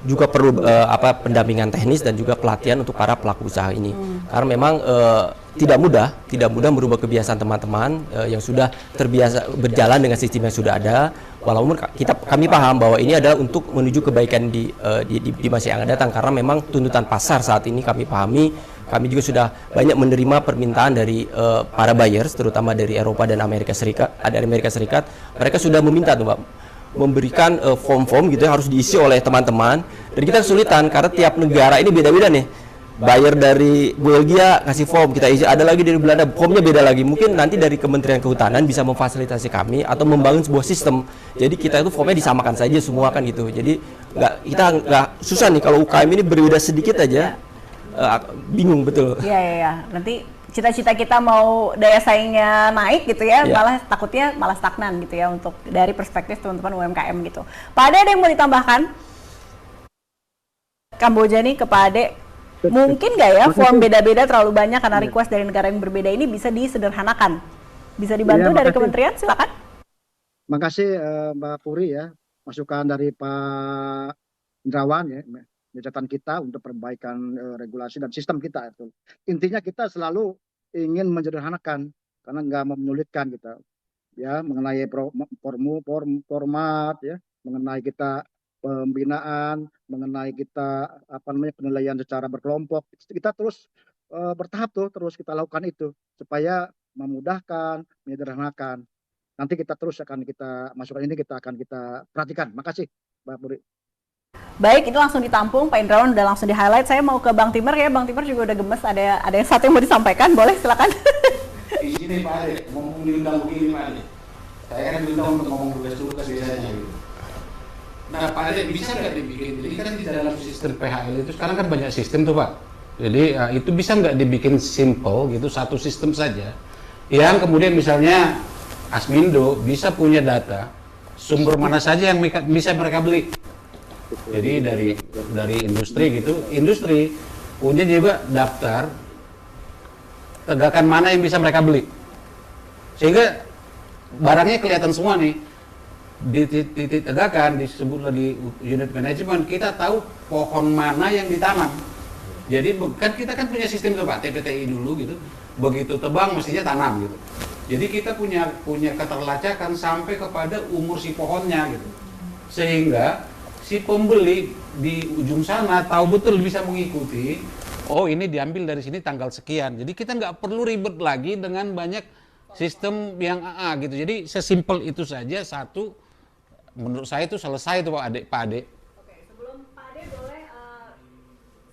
Juga perlu pendampingan teknis dan juga pelatihan untuk para pelaku usaha ini. Karena memang tidak mudah merubah kebiasaan teman-teman yang sudah terbiasa berjalan dengan sistem yang sudah ada. Walaupun kami paham bahwa ini adalah untuk menuju kebaikan di masa yang akan datang, karena memang tuntutan pasar saat ini kami pahami. Kami juga sudah banyak menerima permintaan dari para buyers, terutama dari Eropa dan Amerika Serikat. Mereka sudah meminta tuh, Mbak, memberikan form-form gitu yang harus diisi oleh teman-teman, dan kita kesulitan karena tiap negara ini beda-beda nih. Buyer dari Belgia kasih form kita isi, ada lagi dari Belanda formnya beda lagi. Mungkin nanti dari Kementerian Kehutanan bisa memfasilitasi kami atau membangun sebuah sistem. Jadi kita itu formnya disamakan saja semua kan gitu. Jadi kita nggak susah nih kalau UKM ini berbeda sedikit aja, bingung betul. Iya. Nanti cita-cita kita mau daya saingnya naik gitu ya, malah takutnya malah stagnan gitu ya untuk dari perspektif teman-teman UMKM gitu. Pak Ade, ada yang mau ditambahkan? Kamboja nih ke Pak Ade, mungkin nggak ya form beda-beda terlalu banyak karena request dari negara yang berbeda ini bisa disederhanakan? Bisa dibantu dari kementerian? Silakan. Makasih Mbak Puri ya, masukan dari Pak Indrawan ya, catatan kita untuk perbaikan regulasi dan sistem kita itu. Intinya kita selalu ingin menyederhanakan karena nggak mau menyulitkan kita ya, mengenai format ya, mengenai kita pembinaan, mengenai kita penilaian secara berkelompok. Kita terus bertahap terus kita lakukan itu supaya memudahkan, menyederhanakan. Nanti kita terus akan kita masukan ini kita akan kita perhatikan. Makasih Mbak Puri. Baik, itu langsung ditampung. Pak Indrawan udah langsung di-highlight. Saya mau ke Bang Timer ya. Bang Timer juga udah gemes. Ada yang satu yang mau disampaikan. Boleh, silakan. Di sini Pak Ade, ngomong diundang begini Pak Ade. Saya kan diundang untuk ngomong tugas-tugas biasanya gitu. Nah Pak Ade, bisa nggak dibikin? Jadi kan di dalam sistem PHL itu sekarang kan banyak sistem tuh Pak. Jadi itu bisa nggak dibikin simple gitu, satu sistem saja. Yang kemudian misalnya Asmindo bisa punya data sumber mana saja yang bisa mereka beli. Jadi dari industri gitu, industri punya juga daftar tegakan mana yang bisa mereka beli, sehingga barangnya kelihatan semua nih di titik tegakan, disebutlah di unit manajemen, kita tahu pohon mana yang ditanam. Jadi kan kita kan punya sistem tuh Pak, TPTI dulu gitu, begitu tebang mestinya tanam gitu. Jadi kita punya keterlacakan sampai kepada umur si pohonnya gitu, sehingga si pembeli di ujung sana tahu betul bisa mengikuti, oh ini diambil dari sini tanggal sekian. Jadi kita nggak perlu ribet lagi dengan banyak sistem yang gitu. Jadi sesimpel itu saja satu, menurut saya itu selesai itu Pak Ade. Oke, sebelum Pak Ade boleh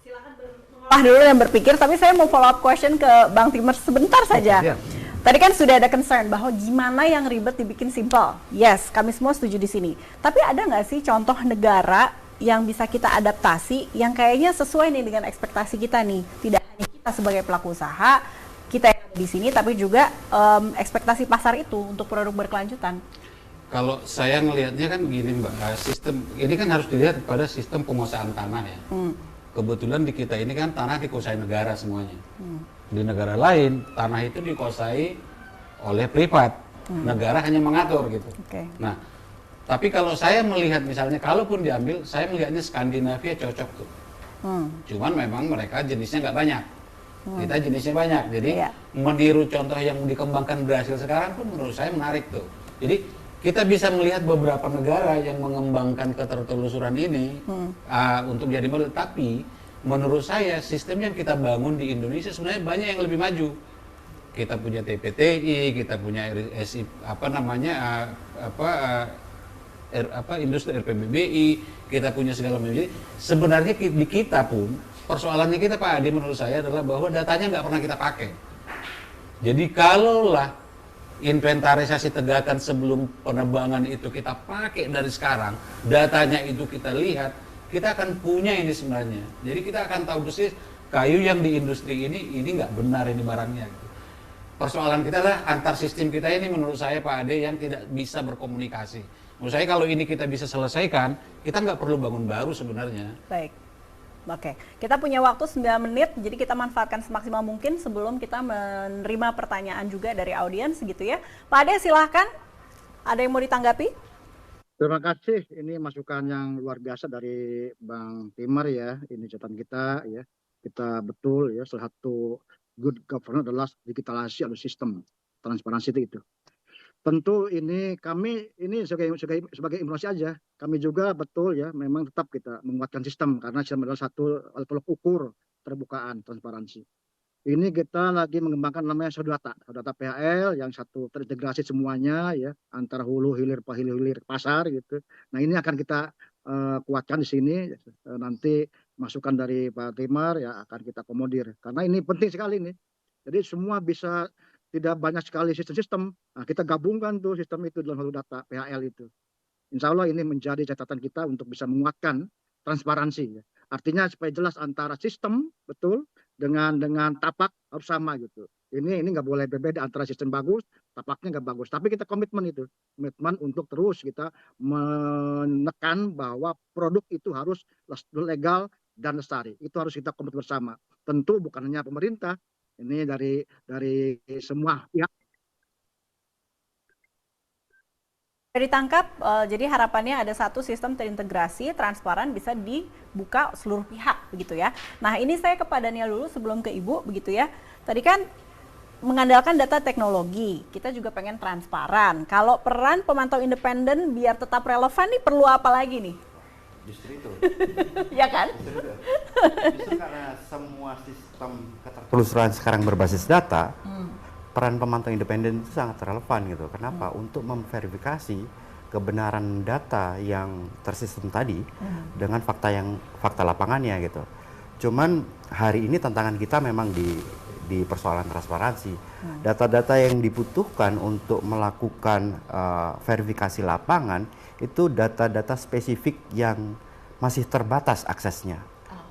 silakan mengolah dulu dan berpikir, tapi saya mau follow up question ke Bang Timer sebentar saja. Ya. Tadi kan sudah ada concern bahwa gimana yang ribet dibikin simple. Yes, kami semua setuju di sini. Tapi ada nggak sih contoh negara yang bisa kita adaptasi yang kayaknya sesuai nih dengan ekspektasi kita nih? Tidak hanya kita sebagai pelaku usaha, kita yang ada di sini, tapi juga ekspektasi pasar itu untuk produk berkelanjutan. Kalau saya ngelihatnya kan gini Mbak, sistem ini kan harus dilihat pada sistem penguasaan tanah ya. Kebetulan di kita ini kan tanah dikuasai negara semuanya. Di negara lain tanah itu dikuasai oleh privat, negara hanya mengatur gitu. Nah, tapi kalau saya melihat misalnya, kalaupun diambil, saya melihatnya Skandinavia cocok tuh. Cuman memang mereka jenisnya nggak banyak, kita jenisnya banyak. Jadi meniru contoh yang dikembangkan berhasil sekarang pun menurut saya menarik tuh. Jadi kita bisa melihat beberapa negara yang mengembangkan ketertelusuran ini untuk jadi model, tapi menurut saya sistem yang kita bangun di Indonesia sebenarnya banyak yang lebih maju. Kita punya TPTI, kita punya RSI, industri RPBBI, kita punya segala macam. Jadi sebenarnya di kita pun persoalannya kita Pak Adi menurut saya adalah bahwa datanya nggak pernah kita pakai. Jadi kalaulah inventarisasi tegakan sebelum penebangan itu kita pakai dari sekarang, datanya itu kita lihat, kita akan punya ini sebenarnya. Jadi kita akan tahu persis kayu yang di industri ini nggak benar ini barangnya. Persoalan kita adalah antar sistem kita ini menurut saya Pak Ade yang tidak bisa berkomunikasi. Menurut saya kalau ini kita bisa selesaikan, kita nggak perlu bangun baru sebenarnya. Baik. Oke, kita punya waktu 9 menit, jadi kita manfaatkan semaksimal mungkin sebelum kita menerima pertanyaan juga dari audiens gitu ya. Pak Ade silahkan, ada yang mau ditanggapi? Terima kasih. Ini masukan yang luar biasa dari Bang Timar ya. Ini catatan kita ya. Kita betul ya. Salah satu good governance adalah digitalisasi atau sistem transparansi itu. Tentu ini kami ini sebagai informasi aja. Kami juga betul ya. Memang tetap kita menguatkan sistem karena sistem adalah satu alat tolak ukur terbukaan transparansi. Ini kita lagi mengembangkan namanya Sodata PHL yang satu terintegrasi semuanya ya antara hulu hilir pasar gitu. Nah ini akan kita kuatkan di sini. Nanti masukan dari Pak Timar ya akan kita komodir karena ini penting sekali nih. Jadi semua bisa tidak banyak sekali sistem-sistem. Nah, kita gabungkan tuh sistem itu dalam Sodata PHL itu. Insya Allah ini menjadi catatan kita untuk bisa menguatkan transparansi. Ya. Artinya supaya jelas antara sistem betul dengan tapak harus sama gitu. Ini nggak boleh berbeda antara sistem bagus, tapaknya nggak bagus. Tapi kita komitmen untuk terus kita menekan bahwa produk itu harus legal dan lestari. Itu harus kita komitmen bersama. Tentu bukan hanya pemerintah, ini dari semua pihak. Ditangkap, jadi harapannya ada satu sistem terintegrasi, transparan, bisa dibuka seluruh pihak, begitu ya. Nah ini saya ke Pak Daniel dulu sebelum ke Ibu, begitu ya. Tadi kan mengandalkan data teknologi, kita juga pengen transparan. Kalau peran pemantau independen biar tetap relevan nih perlu apa lagi nih? Justru itu. Ya kan? Justru karena semua sistem ketertelusuran sekarang berbasis data, peran pemantau independen itu sangat relevan gitu. Kenapa? Untuk memverifikasi kebenaran data yang tersistem tadi dengan fakta lapangannya gitu. Cuman hari ini tantangan kita memang di persoalan transparansi. Data-data yang dibutuhkan untuk melakukan verifikasi lapangan itu data-data spesifik yang masih terbatas aksesnya.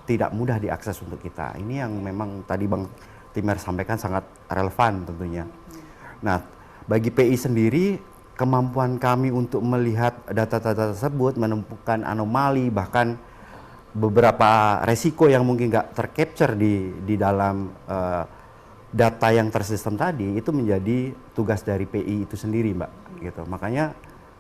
Tidak mudah diakses untuk kita. Ini yang memang tadi Bang Timar sampaikan sangat relevan tentunya. Nah, bagi PI sendiri, kemampuan kami untuk melihat data-data tersebut, menemukan anomali, bahkan beberapa resiko yang mungkin nggak tercapture di dalam data yang tersistem tadi, itu menjadi tugas dari PI itu sendiri, Mbak. Gitu. Makanya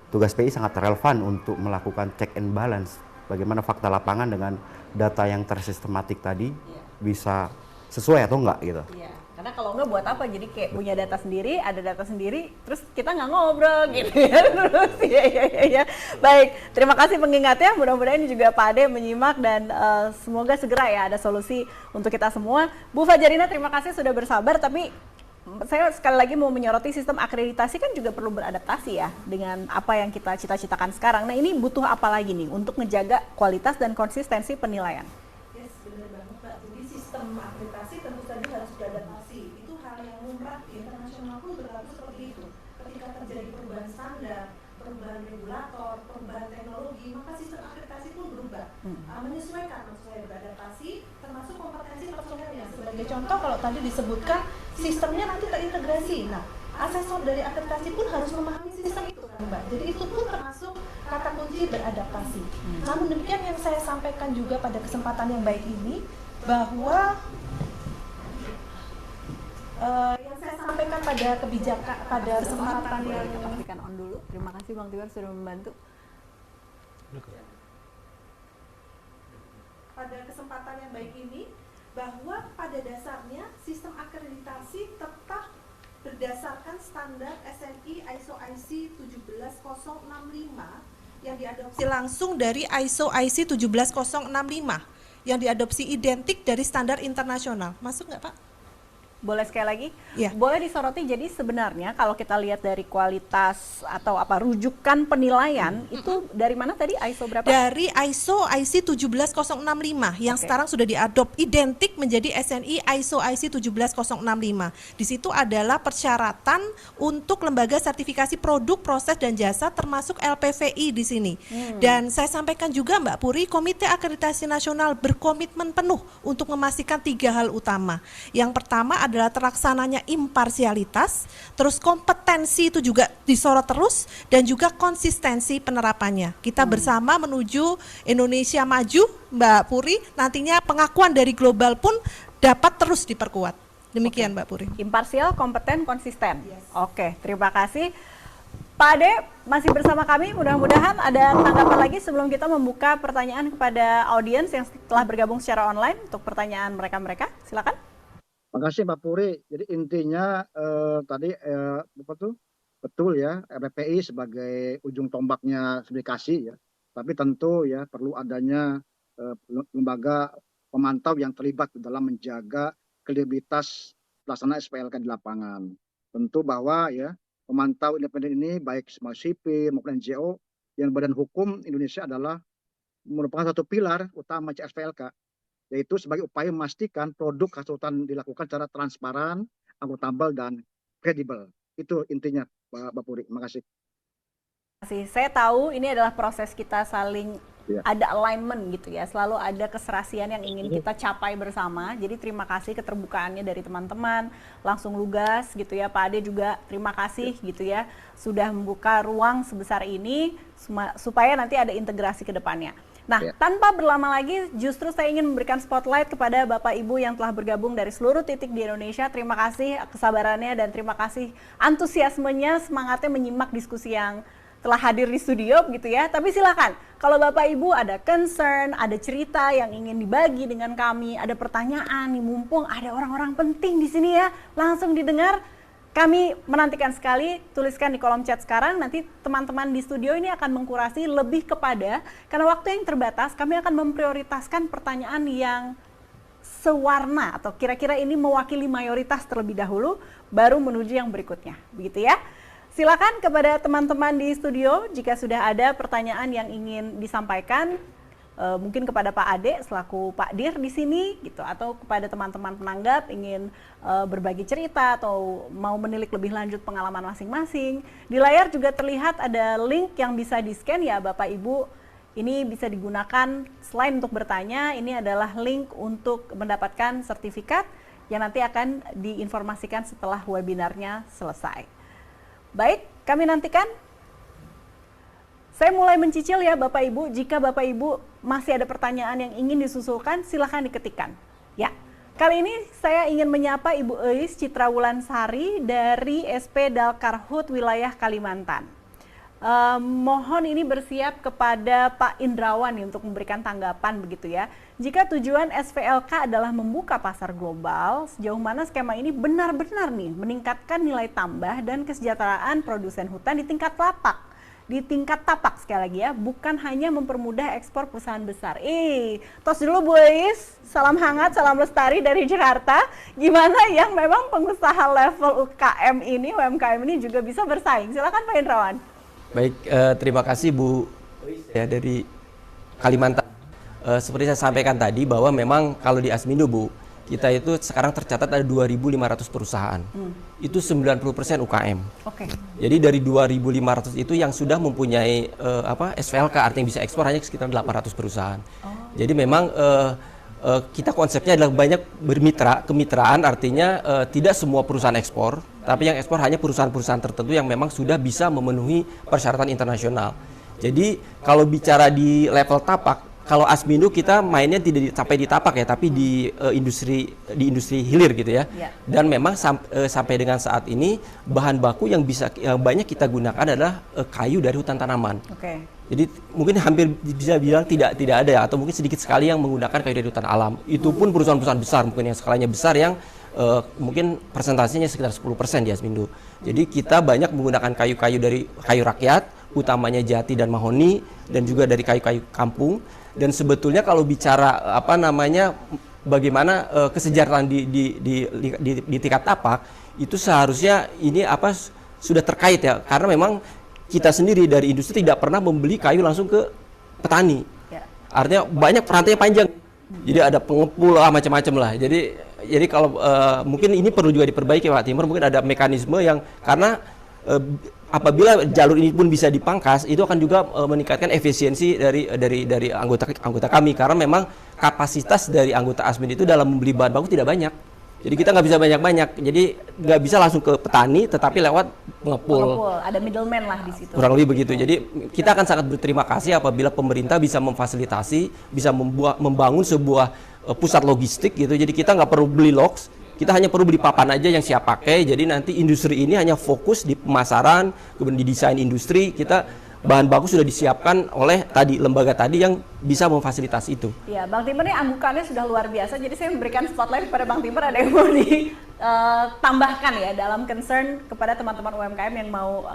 tugas PI sangat relevan untuk melakukan check and balance. Bagaimana fakta lapangan dengan data yang tersistematik tadi bisa sesuai atau enggak gitu. Iya, karena kalau enggak buat apa? Jadi kayak punya data sendiri, ada data sendiri, terus kita nggak ngobrol gitu ya. Terus ya. Baik, terima kasih pengingatnya. Mudah-mudahan ini juga Pak Ade menyimak dan semoga segera ya ada solusi untuk kita semua. Bu Fajarina, terima kasih sudah bersabar. Tapi saya sekali lagi mau menyoroti sistem akreditasi kan juga perlu beradaptasi ya dengan apa yang kita cita-citakan sekarang. Nah ini butuh apa lagi nih untuk ngejaga kualitas dan konsistensi penilaian? Sistem akreditasi tentu saja harus beradaptasi. Itu hal yang lumrah di internasional pun berlaku seperti itu. Ketika terjadi perubahan standar, perubahan regulator, perubahan teknologi, maka sistem akreditasi pun berubah. Menyesuaikan, maksudnya beradaptasi, termasuk kompetensi personelnya. Sebagai contoh, kalau tadi disebutkan sistemnya nanti terintegrasi. Nah, asesor dari akreditasi pun harus memahami sistem itu kan Mbak. Jadi itu pun termasuk kata kunci beradaptasi. Namun demikian yang saya sampaikan juga pada kesempatan yang baik ini, bahwa yang saya sampaikan pada kebijakan pada kesempatan yang pastikan on dulu. Terima kasih Bang Timar sudah membantu. Pada kesempatan yang baik ini, bahwa pada dasarnya sistem akreditasi tetap berdasarkan standar SNI ISO IC 17065 yang diadopsi langsung dari ISO IC 17065 yang diadopsi identik dari standar internasional. Masuk nggak Pak? Boleh sekali lagi? Ya. Boleh disoroti, jadi sebenarnya kalau kita lihat dari kualitas atau apa rujukan penilaian itu dari mana tadi ISO berapa? Dari ISO IC 17065 yang sekarang sudah diadop identik menjadi SNI ISO IC 17065. Di situ adalah persyaratan untuk lembaga sertifikasi produk, proses dan jasa termasuk LPVI di sini. Dan saya sampaikan juga Mbak Puri, Komite Akreditasi Nasional berkomitmen penuh untuk memastikan 3 hal utama. Yang pertama adalah terlaksananya imparsialitas, terus kompetensi itu juga disorot terus, dan juga konsistensi penerapannya. Kita bersama menuju Indonesia maju, Mbak Puri, nantinya pengakuan dari global pun dapat terus diperkuat. Demikian Mbak Puri. Imparsial, kompeten, konsisten. Oke, terima kasih. Pak Ade masih bersama kami, mudah-mudahan ada tanggapan lagi sebelum kita membuka pertanyaan kepada audiens yang telah bergabung secara online untuk pertanyaan mereka-mereka. Silakan. Terima kasih Mbak Puri. Jadi intinya tadi betul ya, RPPI sebagai ujung tombaknya sertifikasi ya. Tapi tentu ya perlu adanya lembaga pemantau yang terlibat dalam menjaga kredibilitas pelaksanaan SPLK di lapangan. Tentu bahwa ya pemantau independen ini baik semua sipil maupun NGO yang badan hukum Indonesia adalah merupakan satu pilar utama SPLK, yaitu sebagai upaya memastikan produk konsultan dilakukan secara transparan, akuntabel dan kredibel. Itu intinya, Mbak Puri. Terima kasih. Saya tahu ini adalah proses kita saling ada alignment gitu ya, selalu ada keserasian yang ingin kita capai bersama. Jadi terima kasih keterbukaannya dari teman-teman, langsung lugas gitu ya. Pak Ade juga terima kasih gitu ya, sudah membuka ruang sebesar ini supaya nanti ada integrasi ke depannya. Nah, tanpa berlama lagi, justru saya ingin memberikan spotlight kepada Bapak Ibu yang telah bergabung dari seluruh titik di Indonesia. Terima kasih kesabarannya dan terima kasih antusiasmenya, semangatnya menyimak diskusi yang telah hadir di studio gitu ya. Tapi silakan, kalau Bapak Ibu ada concern, ada cerita yang ingin dibagi dengan kami, ada pertanyaan nih, mumpung ada orang-orang penting di sini ya, langsung didengar. Kami menantikan sekali, tuliskan di kolom chat sekarang, nanti teman-teman di studio ini akan mengkurasi lebih kepada, karena waktu yang terbatas, kami akan memprioritaskan pertanyaan yang sewarna atau kira-kira ini mewakili mayoritas terlebih dahulu, baru menuju yang berikutnya, begitu ya. Silakan kepada teman-teman di studio jika sudah ada pertanyaan yang ingin disampaikan, mungkin kepada Pak Ade selaku Pak Dir di sini gitu, atau kepada teman-teman penanggap ingin berbagi cerita atau mau menilik lebih lanjut pengalaman masing-masing. Di layar juga terlihat ada link yang bisa di-scan ya Bapak Ibu. Ini bisa digunakan selain untuk bertanya, ini adalah link untuk mendapatkan sertifikat yang nanti akan diinformasikan setelah webinarnya selesai. Baik, kami nantikan. Saya mulai mencicil ya Bapak Ibu, jika Bapak Ibu masih ada pertanyaan yang ingin disusulkan, silahkan diketikkan. Ya, kali ini saya ingin menyapa Ibu Eis Citra Wulansari dari SP Dalkarhut Wilayah Kalimantan. Mohon ini bersiap kepada Pak Indrawan nih, untuk memberikan tanggapan begitu ya. Jika tujuan SPLK adalah membuka pasar global, sejauh mana skema ini benar-benar nih meningkatkan nilai tambah dan kesejahteraan produsen hutan di tingkat lapak. Di tingkat tapak sekali lagi ya, bukan hanya mempermudah ekspor perusahaan besar. Tos dulu Bu Eis, salam hangat, salam lestari dari Jakarta. Gimana yang memang pengusaha level UKM ini, UMKM ini juga bisa bersaing? Silakan Pak Indrawan. Baik, terima kasih Bu ya dari Kalimantan. Seperti saya sampaikan tadi bahwa memang kalau di Asmindo Bu, kita itu sekarang tercatat ada 2.500 perusahaan. Itu 90% UKM. Oke. Jadi dari 2.500 itu yang sudah mempunyai SPLK, artinya bisa ekspor hanya sekitar 800 perusahaan. Jadi memang kita konsepnya adalah banyak bermitra, kemitraan artinya tidak semua perusahaan ekspor, tapi yang ekspor hanya perusahaan-perusahaan tertentu yang memang sudah bisa memenuhi persyaratan internasional. Jadi kalau bicara di level tapak, kalau Asmindo kita mainnya tidak sampai di tapak ya, tapi di industri hilir gitu ya. Dan memang sampai dengan saat ini bahan baku yang banyak kita gunakan adalah kayu dari hutan tanaman. Jadi mungkin hampir bisa bilang tidak ada ya, atau mungkin sedikit sekali yang menggunakan kayu dari hutan alam. Itu pun perusahaan-perusahaan besar, mungkin yang skalanya besar yang mungkin presentasinya sekitar 10% di Asmindo. Jadi kita banyak menggunakan kayu-kayu dari kayu rakyat, utamanya jati dan mahoni, dan juga dari kayu-kayu kampung. Dan sebetulnya kalau bicara bagaimana kesejahteraan di tingkat tapak, itu seharusnya ini sudah terkait ya, karena memang kita sendiri dari industri tidak pernah membeli kayu langsung ke petani. Artinya banyak perantainya panjang. Jadi ada pengepul macam-macam lah. Jadi kalau mungkin ini perlu juga diperbaiki Pak Timur, mungkin ada mekanisme yang karena apabila jalur ini pun bisa dipangkas, itu akan juga meningkatkan efisiensi dari anggota kami, karena memang kapasitas dari anggota Asmindo itu dalam membeli bahan baku tidak banyak. Jadi kita nggak bisa banyak-banyak, jadi nggak bisa langsung ke petani, tetapi lewat pengepul. Ada middleman lah di situ. Kurang lebih begitu. Jadi kita akan sangat berterima kasih apabila pemerintah bisa memfasilitasi, bisa membangun sebuah pusat logistik gitu. Jadi kita nggak perlu beli logs, Kita hanya perlu beli papan aja yang siap pakai. Jadi nanti industri ini hanya fokus di pemasaran, kemudian di desain industri. Kita bahan baku sudah disiapkan oleh tadi lembaga tadi yang bisa memfasilitasi itu. Ya, Bang Timur ini anggukannya sudah luar biasa. Jadi saya memberikan spotlight kepada Bang Timur. Ada yang mau ditambahkan ya dalam concern kepada teman-teman UMKM yang mau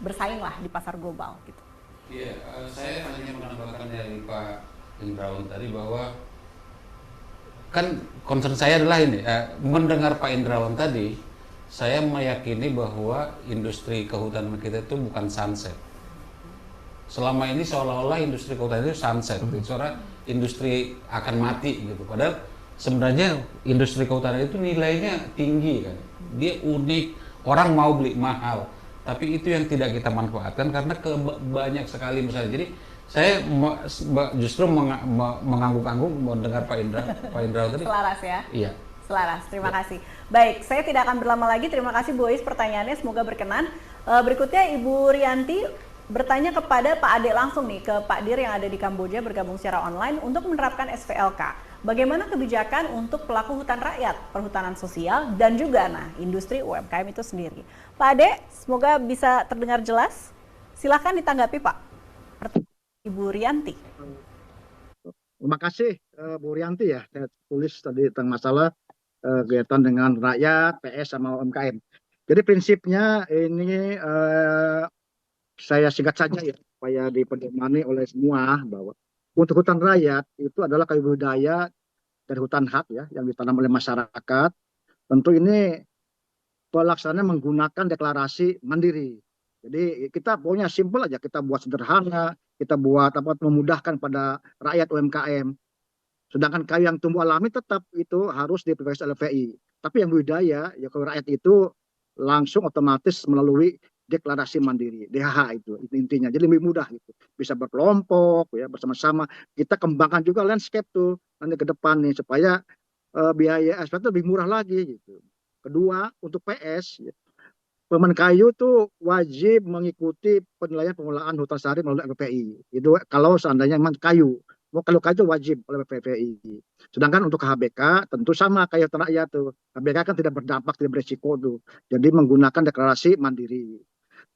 bersaing lah di pasar global gitu. Iya, saya hanya menambahkan dari Pak Indrawan tadi bahwa kan concern saya adalah ini, mendengar Pak Indrawan tadi, saya meyakini bahwa industri kehutanan kita itu bukan sunset. Selama ini seolah-olah industri kehutanan itu sunset, seolah industri akan mati gitu. Padahal sebenarnya industri kehutanan itu nilainya tinggi kan, dia unik, orang mau beli mahal. Tapi itu yang tidak kita manfaatkan karena banyak sekali misalnya. Jadi saya justru mengangguk-angguk mendengar Pak Indra tadi. Selaras ya? Iya. Selaras, terima kasih. Baik, saya tidak akan berlama lagi. Terima kasih Bu Ois pertanyaannya, semoga berkenan. Berikutnya Ibu Rianti bertanya kepada Pak Ade langsung nih, ke Pak Dir yang ada di Kamboja bergabung secara online untuk menerapkan SVLK. Bagaimana kebijakan untuk pelaku hutan rakyat, perhutanan sosial, dan juga industri UMKM itu sendiri. Pak Ade, semoga bisa terdengar jelas. Silakan ditanggapi Pak. Ibu Rianti. Terima kasih Bu Rianti ya, saya tulis tadi tentang masalah kegiatan dengan rakyat, PS sama UMKM. Jadi prinsipnya ini saya singkat saja ya, supaya dipedomani oleh semua bahwa untuk hutan rakyat itu adalah kayu budaya dari hutan hak ya, yang ditanam oleh masyarakat. Tentu ini pelaksanaan menggunakan deklarasi mandiri. Jadi kita pokoknya simpel aja, kita buat sederhana, kita buat memudahkan pada rakyat UMKM. Sedangkan kayu yang tumbuh alami tetap itu harus diperiksa LPI. Tapi yang budaya ya kalau rakyat itu langsung otomatis melalui deklarasi mandiri, DHH itu intinya. Jadi lebih mudah gitu. Bisa berkelompok ya, bersama-sama. Kita kembangkan juga landscape tuh nanti ke depan nih supaya biaya aspek itu lebih murah lagi gitu. Kedua, untuk PS ya, pemen kayu tuh wajib mengikuti penilaian pengelolaan hutan sehari melalui LPPI. Itu kalau seandainya memang kayu. Kalau kayu wajib oleh LPPI. Sedangkan untuk HBK tentu sama kayak rakyat tuh. HBK kan tidak berdampak, tidak beresiko tuh. Jadi menggunakan deklarasi mandiri.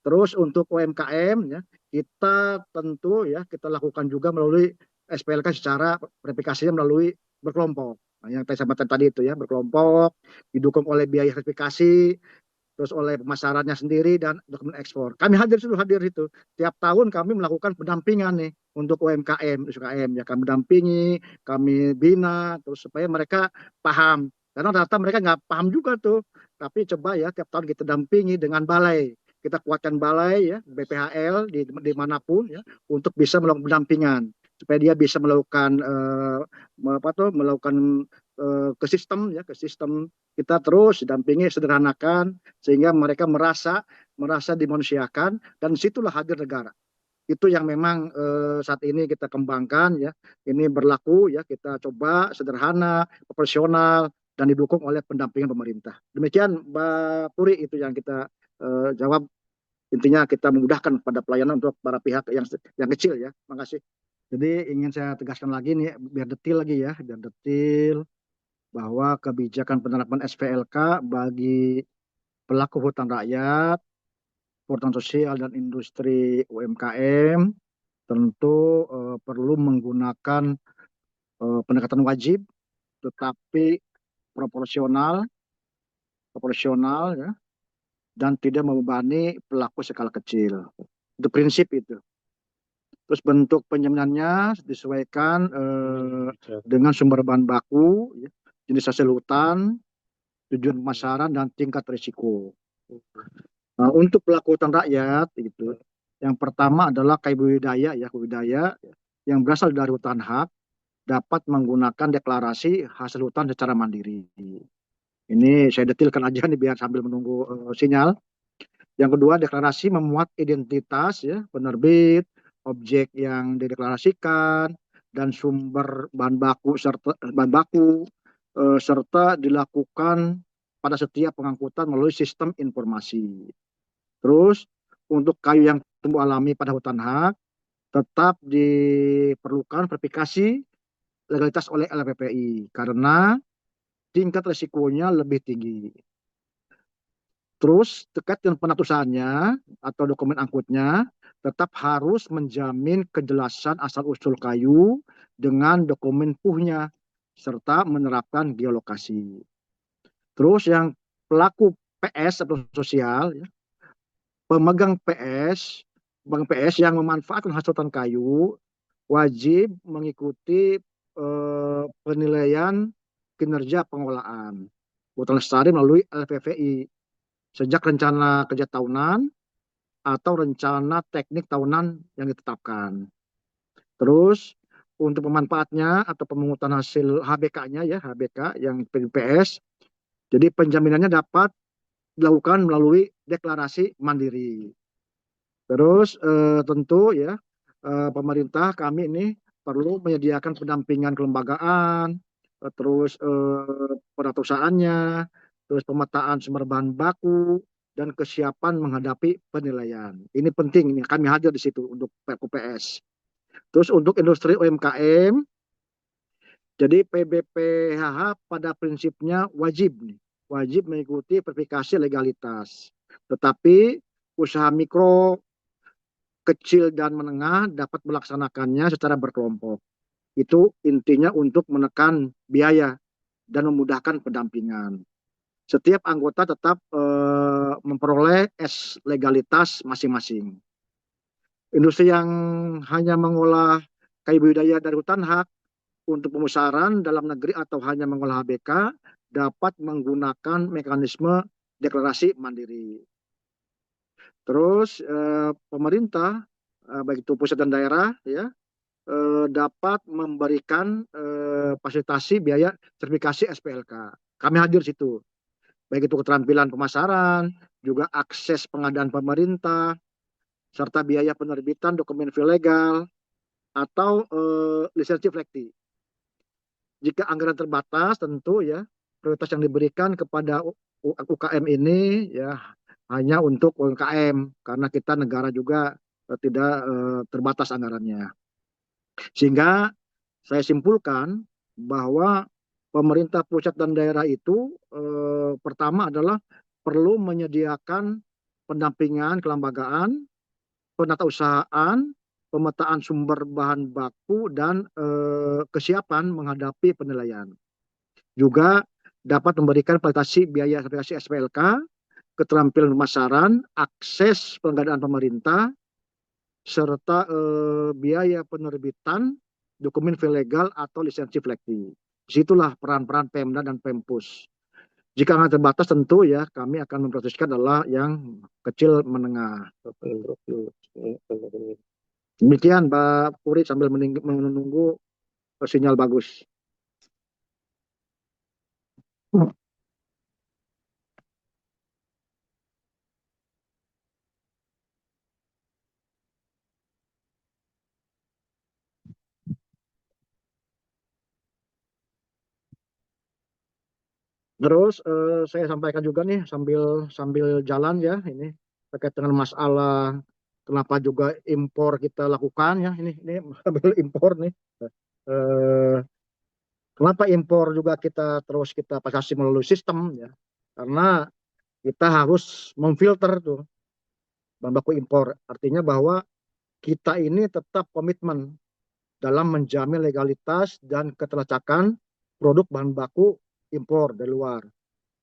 Terus untuk UMKM ya, kita tentu ya kita lakukan juga melalui SPLK secara verifikasinya melalui berkelompok. Nah, yang saya sampaikan tadi itu ya, berkelompok, didukung oleh biaya verifikasi, terus oleh pemasarannya sendiri dan dokumen ekspor. Kami hadir itu. Tiap tahun kami melakukan pendampingan nih untuk UMKM ya, kami dampingi, kami bina, terus supaya mereka paham. Karena rata mereka nggak paham juga tuh. Tapi coba ya tiap tahun kita dampingi dengan balai. Kita kuatkan balai ya, BPHL di manapun ya, untuk bisa melakukan pendampingan supaya dia bisa melakukan melakukan ke sistem kita terus dampingi, sederhanakan sehingga mereka merasa dimanusiakan, dan situlah hadir negara. Itu yang memang saat ini kita kembangkan ya. Ini berlaku ya, kita coba sederhana, profesional, dan didukung oleh pendampingan pemerintah. Demikian Mbak Puri, itu yang kita jawab. Intinya kita memudahkan pada pelayanan untuk para pihak yang kecil ya. Terima kasih. Jadi ingin saya tegaskan lagi nih biar detil lagi ya, biar detil bahwa kebijakan penerapan SVLK bagi pelaku hutan rakyat, hutan sosial dan industri UMKM tentu perlu menggunakan pendekatan wajib tetapi proporsional ya, dan tidak membebani pelaku skala kecil. Itu prinsip itu. Terus bentuk penjaminannya disesuaikan dengan sumber bahan baku, ya, jenis hasil hutan, tujuan pemasaran, dan tingkat risiko. Nah, untuk pelaku hutan rakyat itu, yang pertama adalah kayu budaya yang berasal dari hutan hak dapat menggunakan deklarasi hasil hutan secara mandiri. Ini saya detilkan aja nih biar sambil menunggu sinyal. Yang kedua, deklarasi memuat identitas ya penerbit, objek yang dideklarasikan, dan sumber bahan baku serta dilakukan pada setiap pengangkutan melalui sistem informasi. Terus untuk kayu yang tumbuh alami pada hutan hak tetap diperlukan verifikasi legalitas oleh LPPI karena tingkat resikonya lebih tinggi. Terus terkait dengan penatusannya atau dokumen angkutnya, tetap harus menjamin kejelasan asal-usul kayu dengan dokumen puhnya, serta menerapkan geolokasi. Terus yang pelaku PS atau sosial, ya, pemegang PS yang memanfaatkan hasil hutan kayu wajib mengikuti penilaian kinerja pengolahan hutan lestari melalui LPVI sejak rencana kerja tahunan atau rencana teknik tahunan yang ditetapkan. Terus untuk pemanfaatnya atau pemungutan hasil HBK-nya ya, HBK yang PPS, jadi penjaminannya dapat dilakukan melalui deklarasi mandiri. Terus tentu ya pemerintah kami ini perlu menyediakan pendampingan kelembagaan, terus penatusaannya, terus pemetaan sumber bahan baku, dan kesiapan menghadapi penilaian. Ini penting, ini kami hadir di situ untuk PUPS. Terus untuk industri UMKM, jadi PBPHH pada prinsipnya wajib mengikuti verifikasi legalitas. Tetapi usaha mikro, kecil dan menengah dapat melaksanakannya secara berkelompok. Itu intinya untuk menekan biaya dan memudahkan pendampingan. Setiap anggota tetap memperoleh legalitas masing-masing. Industri yang hanya mengolah kayu budidaya dari hutan hak untuk pemasaran dalam negeri atau hanya mengolah HBK dapat menggunakan mekanisme deklarasi mandiri. Terus pemerintah baik itu pusat dan daerah ya dapat memberikan fasilitasi biaya sertifikasi SPLK. Kami hadir situ. Baik itu keterampilan pemasaran, juga akses pengadaan pemerintah, serta biaya penerbitan dokumen legal atau lisensi flekti. Jika anggaran terbatas tentu ya prioritas yang diberikan kepada UKM ini ya hanya untuk UMKM karena kita negara juga tidak terbatas anggarannya. Sehingga saya simpulkan bahwa pemerintah pusat dan daerah itu pertama adalah perlu menyediakan pendampingan kelembagaan, penatausahaan, pemetaan sumber bahan baku, dan kesiapan menghadapi penilaian. Juga dapat memberikan fasilitasi biaya sertifikasi SPLK, keterampilan pemasaran, akses pengadaan pemerintah, serta biaya penerbitan dokumen legal atau lisensi flekti. Disitulah peran-peran Pemda dan Pempus. Jika nggak terbatas tentu ya kami akan memproseskan adalah yang kecil menengah. Demikian Mbak Puri sambil menunggu sinyal bagus. Terus saya sampaikan juga nih sambil jalan ya ini terkait dengan masalah kenapa juga impor kita lakukan ya ini sambil impor nih. Kenapa impor juga kita batasi melalui sistem ya? Karena kita harus memfilter tuh bahan baku impor. Artinya bahwa kita ini tetap komitmen dalam menjamin legalitas dan ketelacakan produk bahan baku impor dari luar.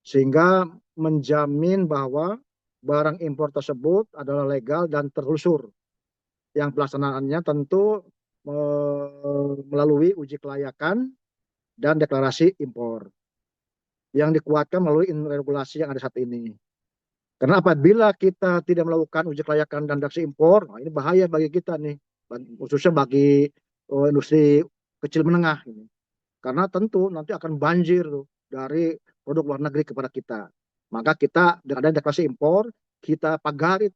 Sehingga menjamin bahwa barang impor tersebut adalah legal dan telusur. Yang pelaksanaannya tentu melalui uji kelayakan dan deklarasi impor yang dikuatkan melalui regulasi yang ada saat ini. Karena apabila kita tidak melakukan uji kelayakan dan deklarasi impor, nah ini bahaya bagi kita nih, khususnya bagi industri kecil menengah ini. Karena tentu nanti akan banjir tuh dari produk luar negeri kepada kita. Maka kita dengan adanya deklarasi impor, kita pagari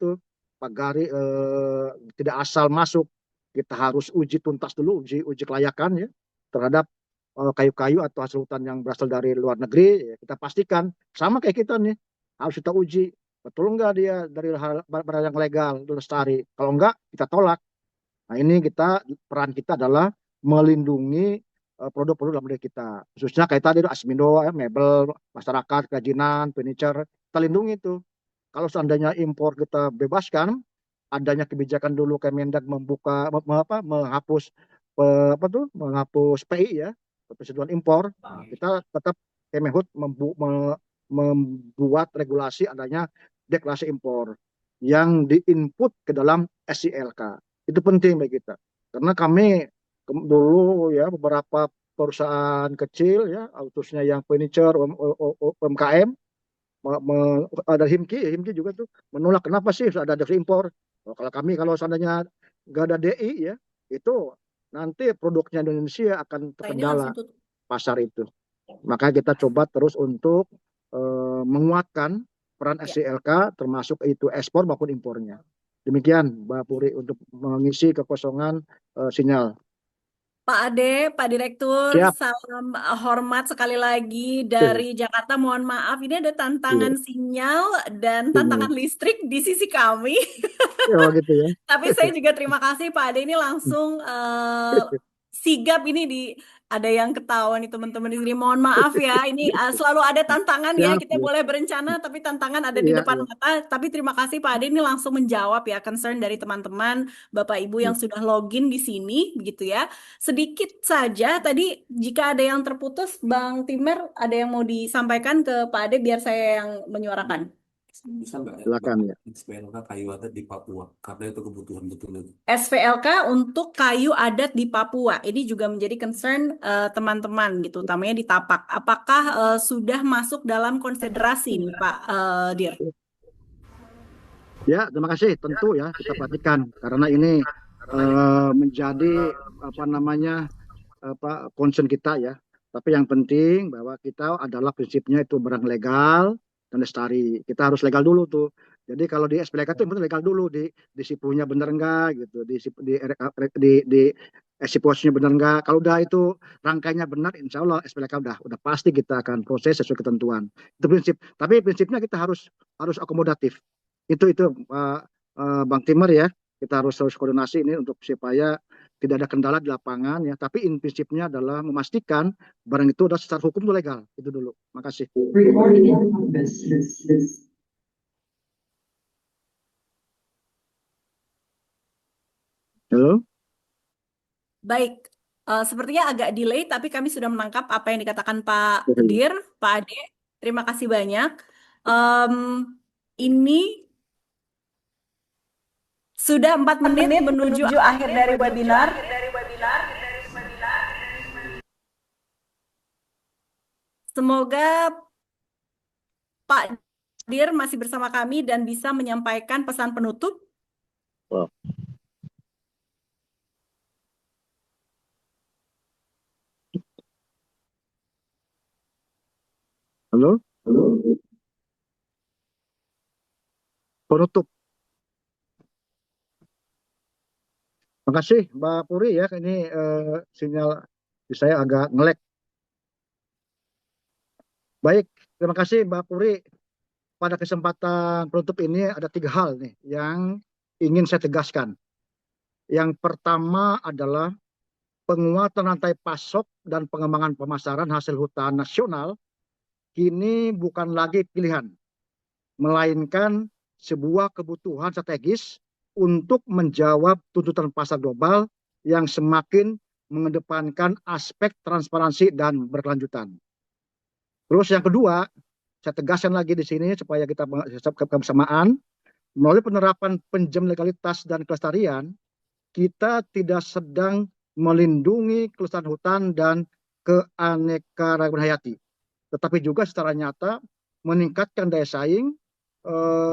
tidak asal masuk. Kita harus uji tuntas dulu, uji kelayakan ya terhadap kayu-kayu atau hasil hutan yang berasal dari luar negeri. Ya, kita pastikan sama kayak kita nih harus kita uji betul enggak dia dari barang yang legal, lestari. Kalau enggak kita tolak. Nah ini peran kita adalah melindungi produk-produk dalam negeri kita. Khususnya kayak tadi Asmindo, mebel, masyarakat, kerajinan, furniture, kita lindungi itu. Kalau seandainya impor kita bebaskan, adanya kebijakan dulu Kemendag membuka menghapus menghapus PI ya, persetujuan impor, kita tetap Kemenhub membuat regulasi adanya deklarasi impor yang diinput ke dalam SILK. Itu penting bagi kita. Karena kami dulu ya beberapa perusahaan kecil ya, khususnya yang furniture UMKM, ada Himki juga tuh menolak, kenapa sih ada impor? Kalau kami kalau seandainya nggak ada DI ya, itu nanti produknya Indonesia akan terkendala pasar itu. Maka kita coba terus untuk menguatkan peran SILK termasuk itu ekspor maupun impornya. Demikian Mbak Puri untuk mengisi kekosongan sinyal. Pak Ade, Pak Direktur, Siap. salam hormat sekali lagi dari Jakarta. Mohon maaf, ini ada tantangan sinyal dan tantangan listrik di sisi kami. Oh gitu ya. Tapi saya juga terima kasih Pak Ade, ini langsung sigap ini ada yang ketawa nih teman-teman di sini. Mohon maaf ya, ini selalu ada tantangan ya. Kita boleh berencana, tapi tantangan ada di depan mata. Tapi terima kasih Pak Ade, ini langsung menjawab ya concern dari teman-teman Bapak Ibu yang sudah login di sini, begitu ya. Sedikit saja tadi jika ada yang terputus, Bang Timer, ada yang mau disampaikan ke Pak Ade biar saya yang menyuarakan. Bisa nggak Silakan ya. SPLK kayu adat di Papua karena itu kebutuhan betul itu. SVLK untuk kayu adat di Papua ini juga menjadi concern teman-teman gitu, utamanya di Tapak. Apakah sudah masuk dalam konsiderasi nih Pak Dir? Ya, terima kasih. Tentu ya kita perhatikan karena ini menjadi concern kita ya. Tapi yang penting bahwa kita adalah prinsipnya itu barang legal dan lestari. Kita harus legal dulu tuh. Jadi kalau di SPLK itu legal dulu, di sipunya benar enggak gitu, di SIPOS-nya benar enggak. Kalau udah itu rangkainya benar, insya Allah SPLK udah pasti kita akan proses sesuai ketentuan. Itu prinsip. Tapi prinsipnya kita harus akomodatif. Itu Bang Timur ya, kita harus koordinasi ini untuk supaya tidak ada kendala di lapangan ya, tapi prinsipnya adalah memastikan barang itu sudah secara hukum itu legal. Itu dulu. Makasih. Halo. Baik, sepertinya agak delay, tapi kami sudah menangkap apa yang dikatakan Pak Dir, Pak Ade. Terima kasih banyak. Ini sudah 4 menit menuju akhir dari webinar. Semoga Pak Dir masih bersama kami dan bisa menyampaikan pesan penutup. Halo. Penutup. Terima kasih Mbak Puri ya, ini sinyal di saya agak nge-lag. Baik, terima kasih Mbak Puri. Pada kesempatan penutup ini ada 3 hal nih yang ingin saya tegaskan. Yang pertama adalah penguatan rantai pasok dan pengembangan pemasaran hasil hutan nasional kini bukan lagi pilihan, melainkan sebuah kebutuhan strategis untuk menjawab tuntutan pasar global yang semakin mengedepankan aspek transparansi dan berkelanjutan. Terus yang kedua, saya tegaskan lagi di sini supaya kita kebersamaan, melalui penerapan penjam legalitas dan kelestarian, kita tidak sedang melindungi kelestarian hutan dan keanekaragaman hayati, tetapi juga secara nyata meningkatkan daya saing,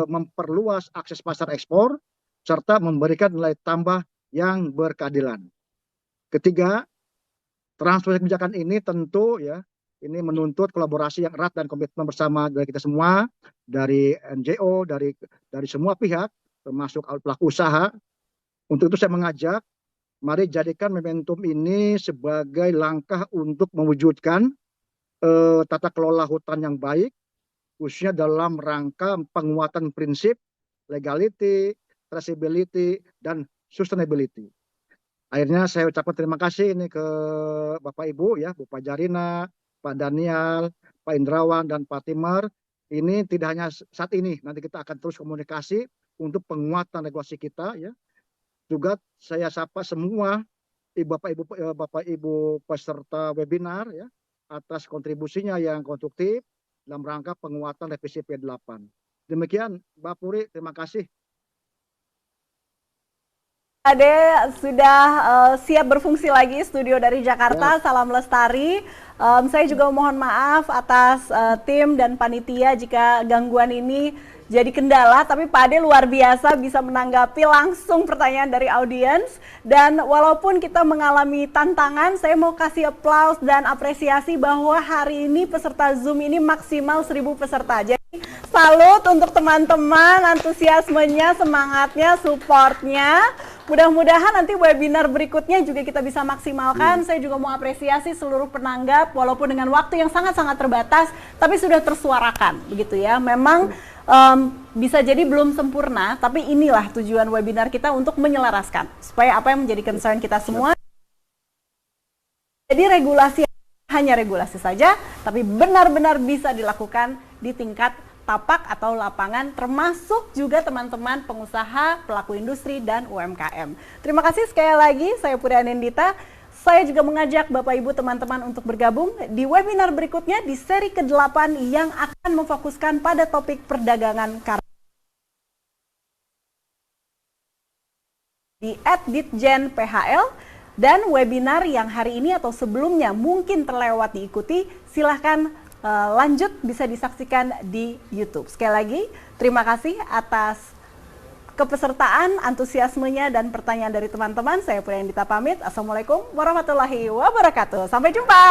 memperluas akses pasar ekspor, serta memberikan nilai tambah yang berkeadilan. Ketiga, transformasi kebijakan ini tentu ya, ini menuntut kolaborasi yang erat dan komitmen bersama dari kita semua, dari NGO, dari semua pihak, termasuk pelaku usaha. Untuk itu saya mengajak, mari jadikan momentum ini sebagai langkah untuk mewujudkan tata kelola hutan yang baik, khususnya dalam rangka penguatan prinsip legality, traceability, dan sustainability. Akhirnya saya ucapkan terima kasih ini ke Bapak Ibu ya, Bu Pajarina, Pak Daniel, Pak Indrawan, dan Pak Timur. Ini tidak hanya saat ini, nanti kita akan terus komunikasi untuk penguatan regulasi kita ya. Juga saya sapa semua Bapak Ibu peserta webinar ya atas kontribusinya yang konstruktif dalam rangka penguatan revisi P8. Demikian Mbak Puri, terima kasih. Ade sudah siap berfungsi lagi studio dari Jakarta. Salam lestari. Saya juga mohon maaf atas tim dan panitia jika gangguan ini jadi kendala, tapi Pak Ade luar biasa bisa menanggapi langsung pertanyaan dari audiens. Dan walaupun kita mengalami tantangan, saya mau kasih aplaus dan apresiasi bahwa hari ini peserta Zoom ini maksimal 1.000 peserta. Jadi salut untuk teman-teman, antusiasmenya, semangatnya, supportnya. Mudah-mudahan nanti webinar berikutnya juga kita bisa maksimalkan. Saya juga mau apresiasi seluruh penanggap, walaupun dengan waktu yang sangat-sangat terbatas, tapi sudah tersuarakan, begitu ya. Memang bisa jadi belum sempurna, tapi inilah tujuan webinar kita untuk menyelaraskan, supaya apa yang menjadi concern kita semua. Jadi regulasi hanya regulasi saja, tapi benar-benar bisa dilakukan di tingkat tapak atau lapangan, termasuk juga teman-teman pengusaha, pelaku industri, dan UMKM. Terima kasih sekali lagi, saya Puri Anindita. Saya juga mengajak Bapak Ibu teman-teman untuk bergabung di webinar berikutnya di seri ke-8 yang akan memfokuskan pada topik perdagangan karya. Di @ditjen PHL, dan webinar yang hari ini atau sebelumnya mungkin terlewat diikuti, silahkan lanjut bisa disaksikan di YouTube. Sekali lagi, terima kasih atas kepesertaan, antusiasmenya, dan pertanyaan dari teman-teman. Saya Puri Anindita pamit. Assalamualaikum warahmatullahi wabarakatuh. Sampai jumpa.